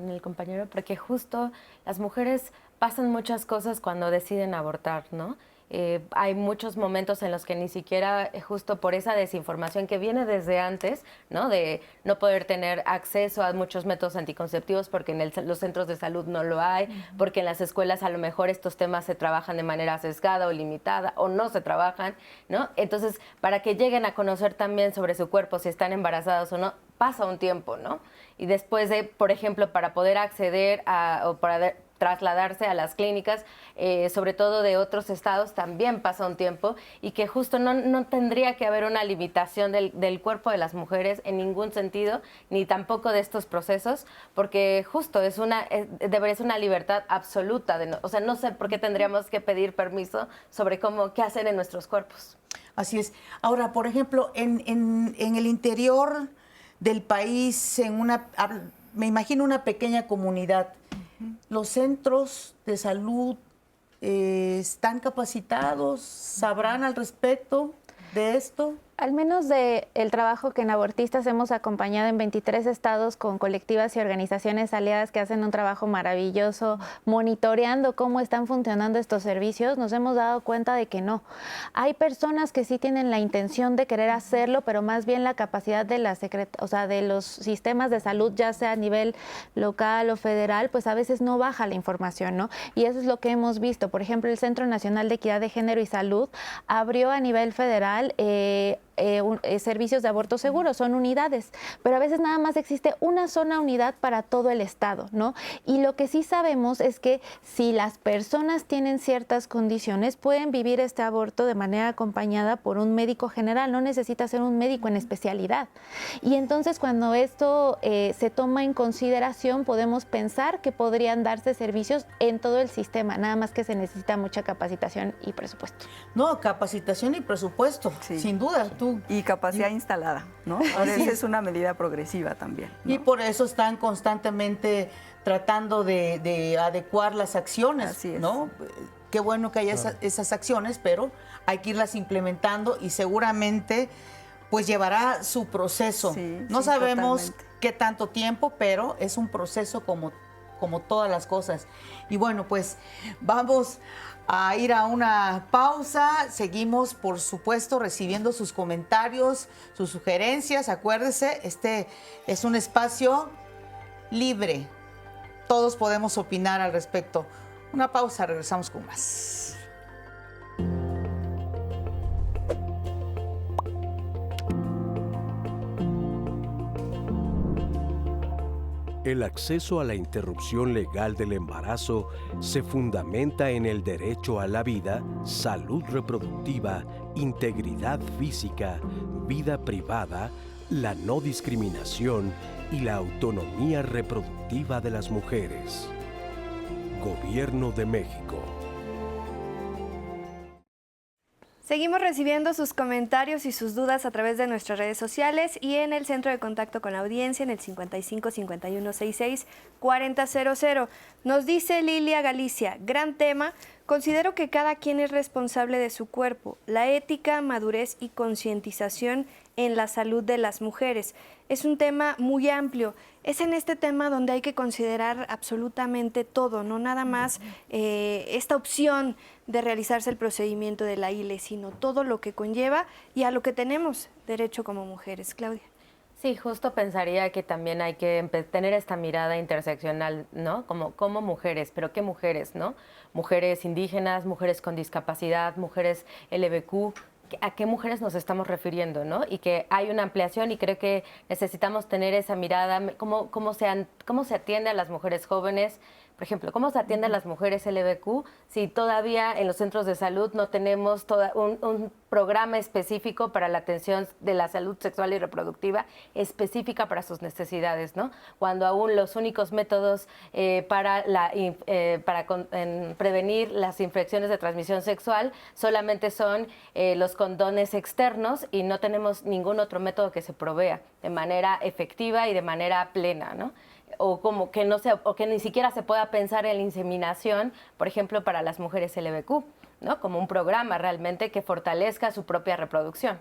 el compañero, porque justo las mujeres pasan muchas cosas cuando deciden abortar, ¿no? Hay muchos momentos en los que ni siquiera, justo por esa desinformación que viene desde antes, ¿no? De no poder tener acceso a muchos métodos anticonceptivos porque en los centros de salud no lo hay, porque en las escuelas a lo mejor estos temas se trabajan de manera sesgada o limitada o no se trabajan, ¿no? Entonces, para que lleguen a conocer también sobre su cuerpo, si están embarazadas o no, pasa un tiempo, ¿no? Y después de, por ejemplo, para poder acceder o para trasladarse a las clínicas, sobre todo de otros estados, también pasa un tiempo y que justo no tendría que haber una limitación del cuerpo de las mujeres en ningún sentido, ni tampoco de estos procesos, porque justo debería ser una libertad absoluta. O sea, no sé por qué tendríamos que pedir permiso sobre qué hacer en nuestros cuerpos. Así es. Ahora, por ejemplo, en el interior del país, me imagino una pequeña comunidad, ¿los centros de salud están capacitados? ¿Sabrán al respecto de esto? Al menos del trabajo que en Abortistas hemos acompañado en 23 estados con colectivas y organizaciones aliadas que hacen un trabajo maravilloso monitoreando cómo están funcionando estos servicios, nos hemos dado cuenta de que no. Hay personas que sí tienen la intención de querer hacerlo, pero más bien la capacidad de de los sistemas de salud, ya sea a nivel local o federal, pues a veces no baja la información, ¿no? Y eso es lo que hemos visto. Por ejemplo, el Centro Nacional de Equidad de Género y Salud abrió a nivel federal servicios de aborto seguro, son unidades, pero a veces nada más existe una sola unidad para todo el estado, ¿no? Y lo que sí sabemos es que si las personas tienen ciertas condiciones, pueden vivir este aborto de manera acompañada por un médico general, no necesita ser un médico en especialidad. Y entonces cuando esto se toma en consideración, podemos pensar que podrían darse servicios en todo el sistema, nada más que se necesita mucha capacitación y presupuesto. No, capacitación y presupuesto, sí, sin duda. Y capacidad instalada, ¿no? Esa es una medida progresiva también, ¿no? Y por eso están constantemente tratando de adecuar las acciones, así es, ¿no? Qué bueno que haya esas acciones, pero hay que irlas implementando y seguramente pues llevará su proceso. Sí, no sí, sabemos totalmente. qué tanto tiempo, pero es un proceso como todas las cosas. Y bueno, pues vamos a ir a una pausa. Seguimos, por supuesto, recibiendo sus comentarios, sus sugerencias. Acuérdese, este es un espacio libre. Todos podemos opinar al respecto. Una pausa, regresamos con más. El acceso a la interrupción legal del embarazo se fundamenta en el derecho a la vida, salud reproductiva, integridad física, vida privada, la no discriminación y la autonomía reproductiva de las mujeres. Gobierno de México. Seguimos recibiendo sus comentarios y sus dudas a través de nuestras redes sociales y en el centro de contacto con la audiencia en el 55 51 66 4000. Nos dice Lilia Galicia, gran tema. Considero que cada quien es responsable de su cuerpo. La ética, madurez y concientización en la salud de las mujeres. Es un tema muy amplio. Es en este tema donde hay que considerar absolutamente todo, no nada más esta opción de realizarse el procedimiento de la ILE, sino todo lo que conlleva y a lo que tenemos derecho como mujeres. Claudia. Sí, justo pensaría que también hay que tener esta mirada interseccional, ¿no? Como mujeres, pero ¿qué mujeres, no? Mujeres indígenas, mujeres con discapacidad, mujeres LGBTQ, ¿a qué mujeres nos estamos refiriendo, no? Y que hay una ampliación y creo que necesitamos tener esa mirada, cómo se atiende a las mujeres jóvenes. Por ejemplo, ¿cómo se atiende a las mujeres LGBTQ si todavía en los centros de salud no tenemos un programa específico para la atención de la salud sexual y reproductiva específica para sus necesidades, ¿no? Cuando aún los únicos métodos para prevenir las infecciones de transmisión sexual solamente son los condones externos y no tenemos ningún otro método que se provea de manera efectiva y de manera plena, ¿no? O como que o que ni siquiera se pueda pensar en la inseminación, por ejemplo, para las mujeres LGBTQ, ¿no? Como un programa realmente que fortalezca su propia reproducción.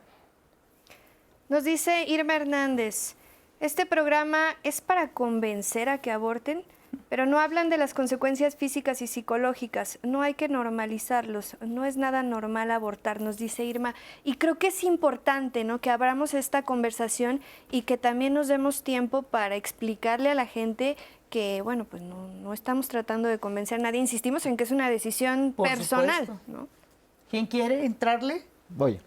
Nos dice Irma Hernández, este programa es para convencer a que aborten, pero no hablan de las consecuencias físicas y psicológicas. No hay que normalizarlos. No es nada normal abortar, nos dice Irma. Y creo que es importante, ¿no?, que abramos esta conversación y que también nos demos tiempo para explicarle a la gente que, bueno, pues no estamos tratando de convencer a nadie. Insistimos en que es una decisión personal, ¿no? ¿Quién quiere entrarle? Voy.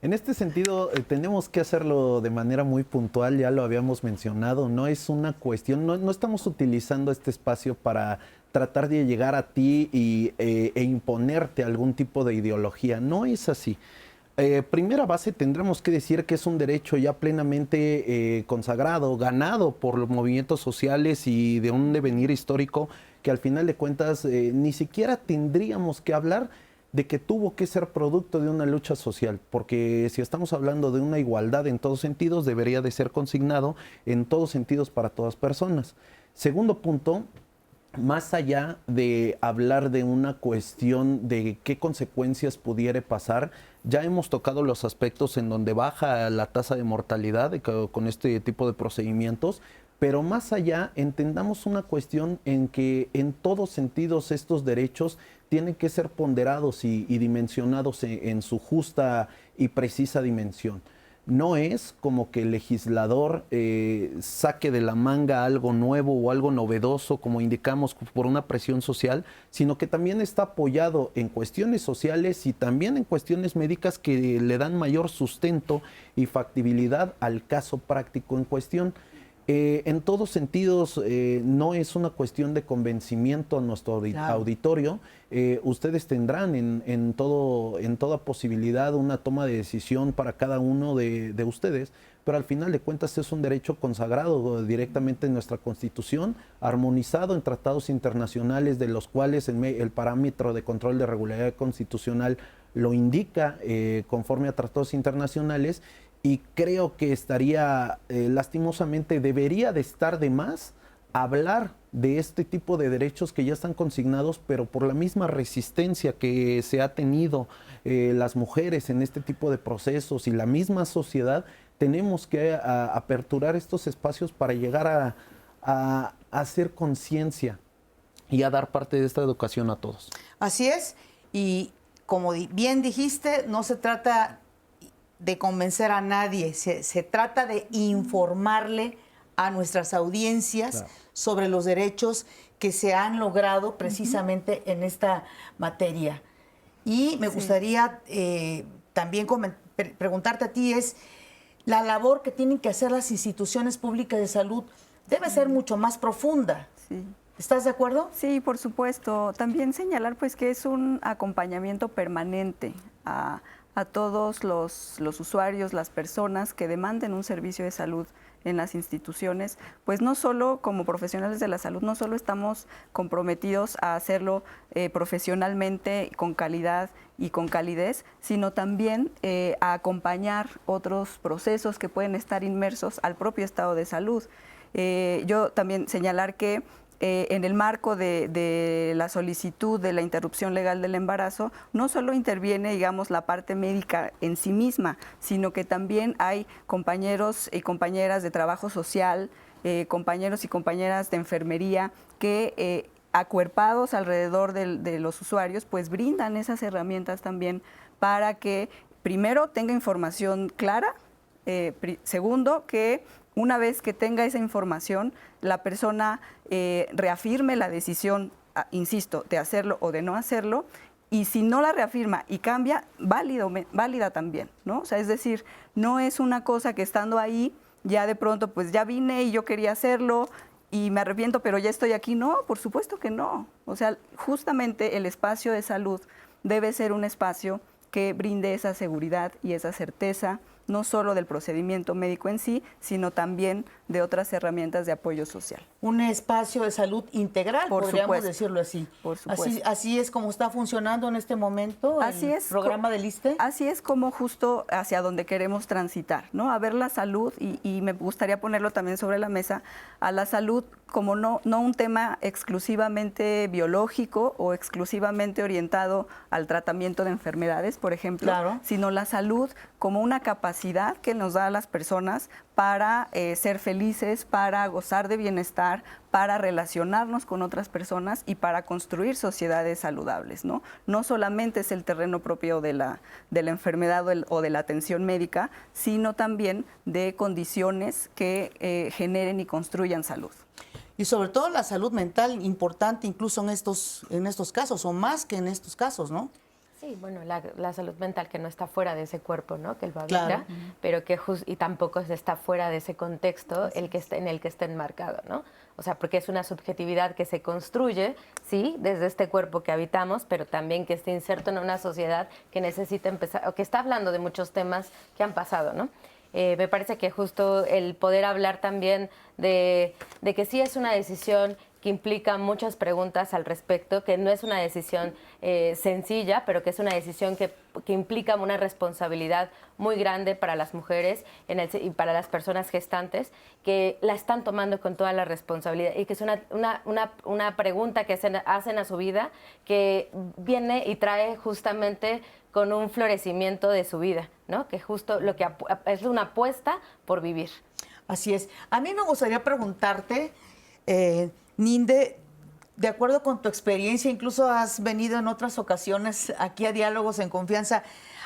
En este sentido, tenemos que hacerlo de manera muy puntual, ya lo habíamos mencionado, no es una cuestión, no estamos utilizando este espacio para tratar de llegar a ti e imponerte algún tipo de ideología, no es así. Primera base, tendremos que decir que es un derecho ya plenamente consagrado, ganado por los movimientos sociales y de un devenir histórico que al final de cuentas ni siquiera tendríamos que hablar de que tuvo que ser producto de una lucha social, porque si estamos hablando de una igualdad en todos sentidos, debería de ser consignado en todos sentidos para todas personas. Segundo punto, más allá de hablar de una cuestión de qué consecuencias pudiera pasar, ya hemos tocado los aspectos en donde baja la tasa de mortalidad con este tipo de procedimientos, pero más allá entendamos una cuestión en que en todos sentidos estos derechos tienen que ser ponderados y dimensionados en su justa y precisa dimensión. No es como que el legislador saque de la manga algo nuevo o algo novedoso, como indicamos, por una presión social, sino que también está apoyado en cuestiones sociales y también en cuestiones médicas que le dan mayor sustento y factibilidad al caso práctico en cuestión. En todos sentidos, no es una cuestión de convencimiento a nuestro auditorio. Ustedes tendrán en toda posibilidad una toma de decisión para cada uno de ustedes, pero al final de cuentas es un derecho consagrado directamente en nuestra Constitución, armonizado en tratados internacionales de los cuales el parámetro de control de regularidad constitucional lo indica conforme a tratados internacionales. Y creo que estaría, lastimosamente, debería de estar de más hablar de este tipo de derechos que ya están consignados, pero por la misma resistencia que se ha tenido las mujeres en este tipo de procesos y la misma sociedad, tenemos que aperturar estos espacios para llegar a hacer conciencia y a dar parte de esta educación a todos. Así es, y como bien dijiste, no se trata de convencer a nadie, se trata de informarle a nuestras audiencias sobre los derechos que se han logrado precisamente en esta materia. Y me gustaría también preguntarte a ti, es la labor que tienen que hacer las instituciones públicas de salud debe ser mucho más profunda. Sí. ¿Estás de acuerdo? Sí, por supuesto. También señalar pues que es un acompañamiento permanente a todos los usuarios, las personas que demanden un servicio de salud en las instituciones, pues no solo como profesionales de la salud, no solo estamos comprometidos a hacerlo profesionalmente, con calidad y con calidez, sino también a acompañar otros procesos que pueden estar inmersos al propio estado de salud. Yo también señalar que en el marco de la solicitud de la interrupción legal del embarazo, no solo interviene, digamos, la parte médica en sí misma, sino que también hay compañeros y compañeras de trabajo social, compañeros y compañeras de enfermería que acuerpados alrededor de los usuarios, pues brindan esas herramientas también para que primero tenga información clara, segundo, que una vez que tenga esa información, la persona reafirme la decisión, insisto, de hacerlo o de no hacerlo, y si no la reafirma y cambia, válida también, ¿no? O sea, es decir, no es una cosa que estando ahí, ya de pronto, pues ya vine y yo quería hacerlo y me arrepiento, pero ya estoy aquí. No, por supuesto que no. O sea, justamente el espacio de salud debe ser un espacio que brinde esa seguridad y esa certeza, no solo del procedimiento médico en sí, sino también de otras herramientas de apoyo social. Un espacio de salud integral, podríamos decirlo así. Por supuesto. Así es como está funcionando en este momento el programa del ISSSTE. Así es como justo hacia donde queremos transitar, ¿no? A ver la salud, y me gustaría ponerlo también sobre la mesa, a la salud como no un tema exclusivamente biológico o exclusivamente orientado al tratamiento de enfermedades, por ejemplo, claro, sino la salud como una capacidad que nos da a las personas para ser felices, para gozar de bienestar, para relacionarnos con otras personas y para construir sociedades saludables, ¿no? No solamente es el terreno propio de la enfermedad o de la atención médica, sino también de condiciones que generen y construyan salud. Y sobre todo la salud mental, importante incluso en estos casos, o más que en estos casos, ¿no? Sí, bueno, la salud mental que no está fuera de ese cuerpo, ¿no? Que lo habita, claro, pero que y tampoco está fuera de ese contexto en el que está enmarcado, ¿no? O sea, porque es una subjetividad que se construye, sí, desde este cuerpo que habitamos, pero también que está inserto en una sociedad que necesita empezar, o que está hablando de muchos temas que han pasado, ¿no? Me parece que justo el poder hablar también de que sí es una decisión que implica muchas preguntas al respecto, que no es una decisión sencilla, pero que es una decisión que implica una responsabilidad muy grande para las mujeres y para las personas gestantes, que la están tomando con toda la responsabilidad, y que es una pregunta que hacen a su vida, que viene y trae justamente con un florecimiento de su vida, ¿no? Que justo lo que es una apuesta por vivir. Así es. A mí me gustaría preguntarte, Ninde, de acuerdo con tu experiencia, incluso has venido en otras ocasiones aquí a Diálogos en Confianza,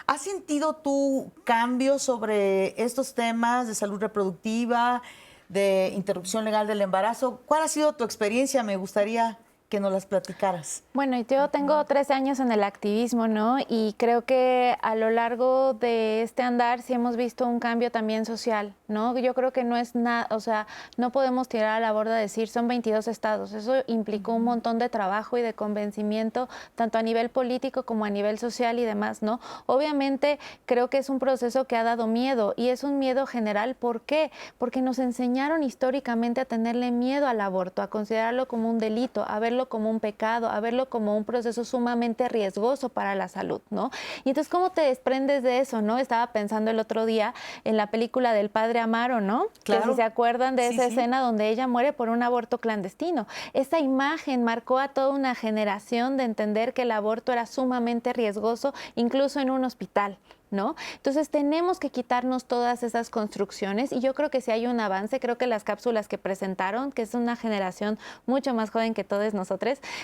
¿has sentido tú cambios sobre estos temas de salud reproductiva, de interrupción legal del embarazo? ¿Cuál ha sido tu experiencia? Me gustaría que nos las platicaras. Bueno, yo tengo 13 años en el activismo, ¿no? Y creo que a lo largo de este andar sí hemos visto un cambio también social, ¿no? Yo creo que no es nada, o sea, no podemos tirar a la borda decir son 22 estados. Eso implicó un montón de trabajo y de convencimiento, tanto a nivel político como a nivel social y demás, ¿no? Obviamente creo que es un proceso que ha dado miedo, y es un miedo general. ¿Por qué? Porque nos enseñaron históricamente a tenerle miedo al aborto, a considerarlo como un delito, a verlo como un pecado, a verlo como un proceso sumamente riesgoso para la salud, ¿no? Y entonces, ¿cómo te desprendes de eso, no? Estaba pensando el otro día en la película del Padre Amaro, ¿no? Claro. Que si se acuerdan de esa escena donde ella muere por un aborto clandestino. Esa imagen marcó a toda una generación de entender que el aborto era sumamente riesgoso, incluso en un hospital, ¿no? Entonces tenemos que quitarnos todas esas construcciones, y yo creo que si hay un avance, creo que las cápsulas que presentaron, que es una generación mucho más joven que todos nosotros,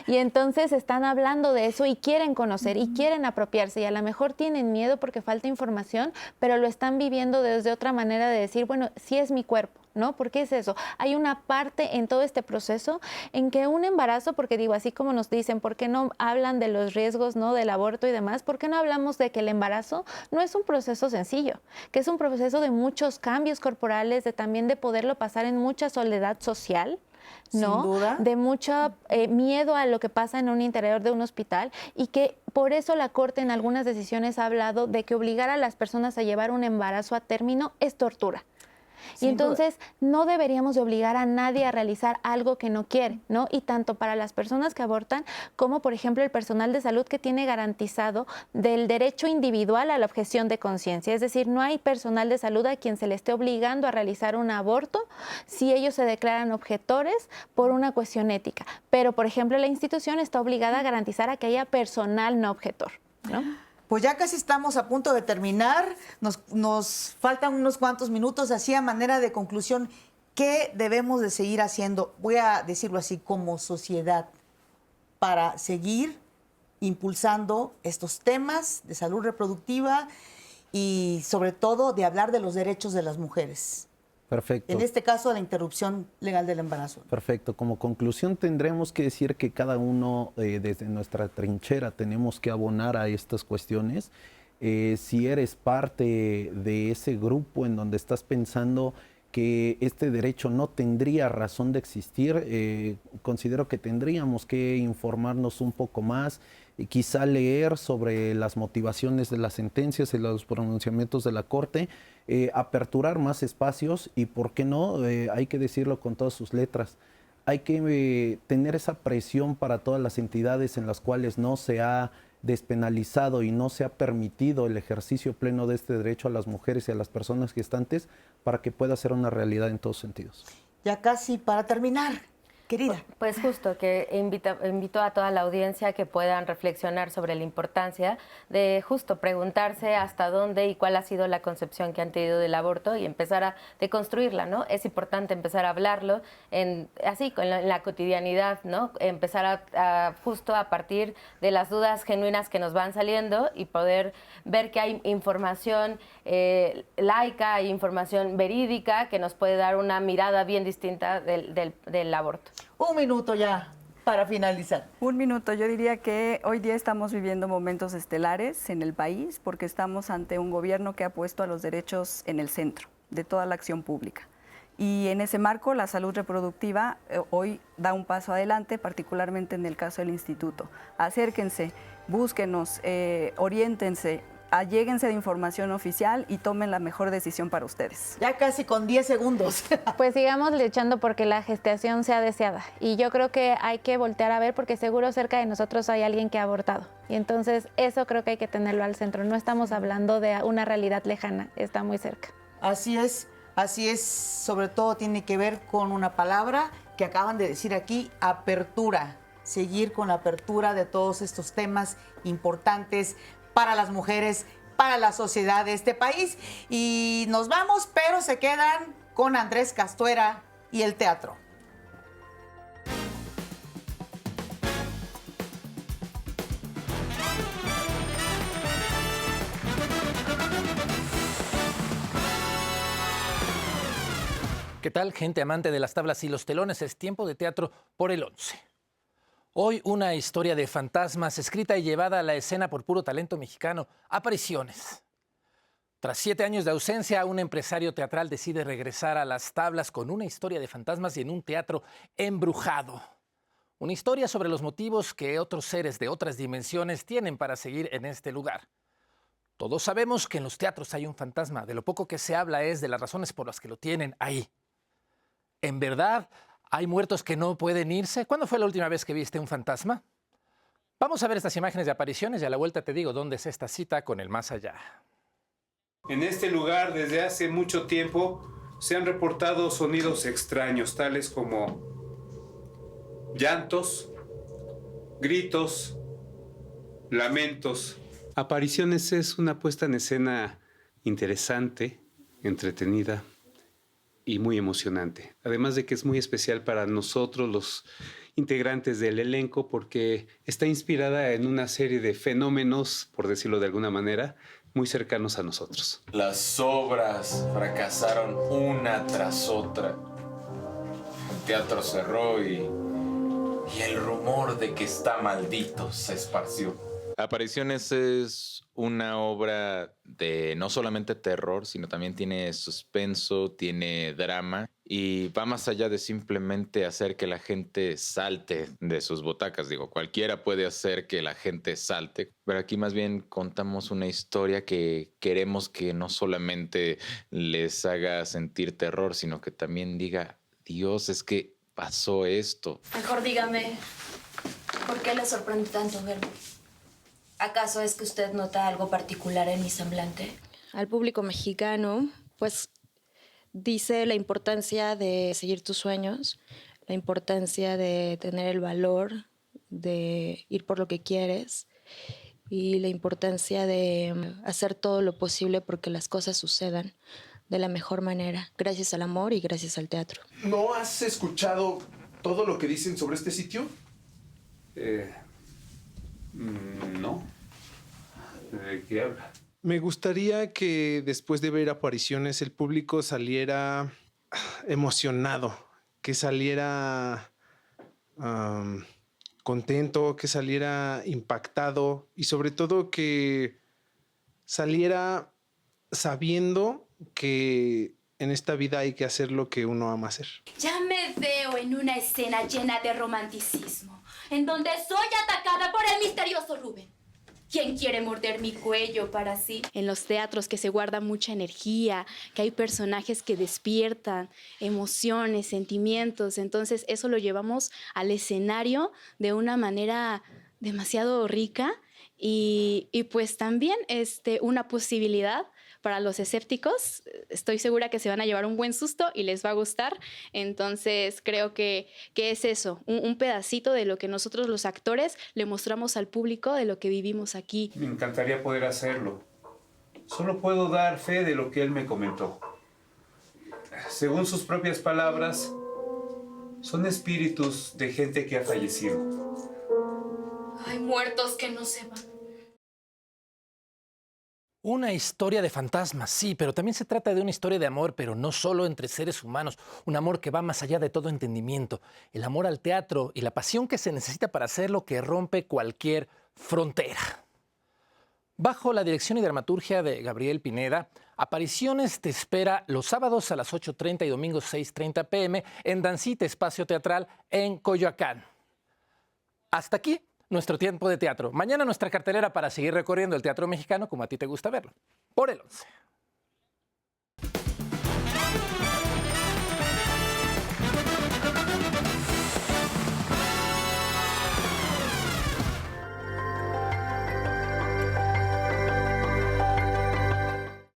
y entonces están hablando de eso y quieren conocer y quieren apropiarse, y a lo mejor tienen miedo porque falta información, pero lo están viviendo desde otra manera de decir, bueno, sí es mi cuerpo, ¿no? ¿Por qué es eso? Hay una parte en todo este proceso en que un embarazo, porque digo, así como nos dicen, ¿por qué no hablan de los riesgos, ¿no? Del aborto y demás? ¿Por qué no hablamos de que el embarazo no es un proceso sencillo? Que es un proceso de muchos cambios corporales, de también de poderlo pasar en mucha soledad social, ¿no? Sin duda. De mucho miedo a lo que pasa en un interior de un hospital, y que por eso la Corte en algunas decisiones ha hablado de que obligar a las personas a llevar un embarazo a término es tortura. Y entonces no deberíamos de obligar a nadie a realizar algo que no quiere, ¿no? Y tanto para las personas que abortan como, por ejemplo, el personal de salud que tiene garantizado del derecho individual a la objeción de conciencia. Es decir, no hay personal de salud a quien se le esté obligando a realizar un aborto si ellos se declaran objetores por una cuestión ética. Pero, por ejemplo, la institución está obligada a garantizar a que haya personal no objetor, ¿no? Pues ya casi estamos a punto de terminar, nos faltan unos cuantos minutos, así a manera de conclusión, ¿qué debemos de seguir haciendo? Voy a decirlo así, como sociedad, para seguir impulsando estos temas de salud reproductiva y sobre todo de hablar de los derechos de las mujeres. Perfecto. En este caso, la interrupción legal del embarazo. Perfecto. Como conclusión tendremos que decir que cada uno desde nuestra trinchera tenemos que abonar a estas cuestiones. Si eres parte de ese grupo en donde estás pensando que este derecho no tendría razón de existir, considero que tendríamos que informarnos un poco más y quizá leer sobre las motivaciones de las sentencias y los pronunciamientos de la Corte, aperturar más espacios y, ¿por qué no? Hay que decirlo con todas sus letras. Hay que tener esa presión para todas las entidades en las cuales no se ha despenalizado y no se ha permitido el ejercicio pleno de este derecho a las mujeres y a las personas gestantes para que pueda ser una realidad en todos sentidos. Ya casi para terminar, querida. Pues justo que invito a toda la audiencia que puedan reflexionar sobre la importancia de justo preguntarse hasta dónde y cuál ha sido la concepción que han tenido del aborto y empezar a deconstruirla, ¿no? Es importante empezar a hablarlo así, en la cotidianidad, ¿no? Empezar justo a partir de las dudas genuinas que nos van saliendo y poder ver que hay información laica, hay información verídica que nos puede dar una mirada bien distinta del aborto. Un minuto ya para finalizar. Un minuto. Yo diría que hoy día estamos viviendo momentos estelares en el país porque estamos ante un gobierno que ha puesto a los derechos en el centro de toda la acción pública. Y en ese marco, la salud reproductiva hoy da un paso adelante, particularmente en el caso del instituto. Acérquense, búsquenos, oriéntense, alléguense de información oficial y tomen la mejor decisión para ustedes. Ya casi con 10 segundos. Pues sigamos luchando porque la gestación sea deseada. Y yo creo que hay que voltear a ver porque seguro cerca de nosotros hay alguien que ha abortado. Y entonces eso creo que hay que tenerlo al centro. No estamos hablando de una realidad lejana, está muy cerca. Así es. Sobre todo tiene que ver con una palabra que acaban de decir aquí, apertura. Seguir con la apertura de todos estos temas importantes para las mujeres, para la sociedad de este país. Y nos vamos, pero se quedan con Andrés Castuera y el teatro. ¿Qué tal, gente amante de las tablas y los telones? Es tiempo de teatro por el 11. Hoy una historia de fantasmas escrita y llevada a la escena por puro talento mexicano. Apariciones. Tras 7 años de ausencia, un empresario teatral decide regresar a las tablas con una historia de fantasmas y en un teatro embrujado. Una historia sobre los motivos que otros seres de otras dimensiones tienen para seguir en este lugar. Todos sabemos que en los teatros hay un fantasma. De lo poco que se habla es de las razones por las que lo tienen ahí. ¿En verdad hay muertos que no pueden irse? ¿Cuándo fue la última vez que viste un fantasma? Vamos a ver estas imágenes de apariciones y a la vuelta te digo dónde es esta cita con el más allá. En este lugar, desde hace mucho tiempo, se han reportado sonidos extraños, tales como llantos, gritos, lamentos. Apariciones es una puesta en escena interesante, entretenida y muy emocionante. Además de que es muy especial para nosotros, los integrantes del elenco, porque está inspirada en una serie de fenómenos, por decirlo de alguna manera, muy cercanos a nosotros. Las obras fracasaron una tras otra. El teatro cerró y el rumor de que está maldito se esparció. Apariciones es una obra de no solamente terror, sino también tiene suspenso, tiene drama y va más allá de simplemente hacer que la gente salte de sus butacas. Digo, cualquiera puede hacer que la gente salte, pero aquí más bien contamos una historia que queremos que no solamente les haga sentir terror, sino que también diga, Dios, es que pasó esto. Mejor dígame, ¿por qué le sorprende tanto verme? ¿Acaso es que usted nota algo particular en mi semblante? Al público mexicano, pues dice la importancia de seguir tus sueños, la importancia de tener el valor de ir por lo que quieres y la importancia de hacer todo lo posible porque las cosas sucedan de la mejor manera, gracias al amor y gracias al teatro. ¿No has escuchado todo lo que dicen sobre este sitio? No. ¿De qué habla? Me gustaría que después de ver apariciones el público saliera emocionado, que saliera contento, que saliera impactado y sobre todo que saliera sabiendo que en esta vida hay que hacer lo que uno ama hacer. Ya me veo en una escena llena de romanticismo, en donde soy atacada por el misterioso Rubén. ¿Quién quiere morder mi cuello para sí? En los teatros que se guarda mucha energía, que hay personajes que despiertan emociones, sentimientos. Entonces eso lo llevamos al escenario de una manera demasiado rica y pues también una posibilidad para los escépticos. Estoy segura que se van a llevar un buen susto y les va a gustar. Entonces creo que es eso, un pedacito de lo que nosotros los actores le mostramos al público de lo que vivimos aquí. Me encantaría poder hacerlo. Solo puedo dar fe de lo que él me comentó. Según sus propias palabras, son espíritus de gente que ha fallecido. Hay muertos que no se van. Una historia de fantasmas, sí, pero también se trata de una historia de amor, pero no solo entre seres humanos, un amor que va más allá de todo entendimiento, el amor al teatro y la pasión que se necesita para hacerlo que rompe cualquier frontera. Bajo la dirección y dramaturgia de Gabriel Pineda, Apariciones te espera los sábados a las 8:30 y domingos 6:30 p.m. en Dancita Espacio Teatral en Coyoacán. Hasta aquí nuestro tiempo de teatro. Mañana nuestra cartelera para seguir recorriendo el teatro mexicano como a ti te gusta verlo. Por el 11.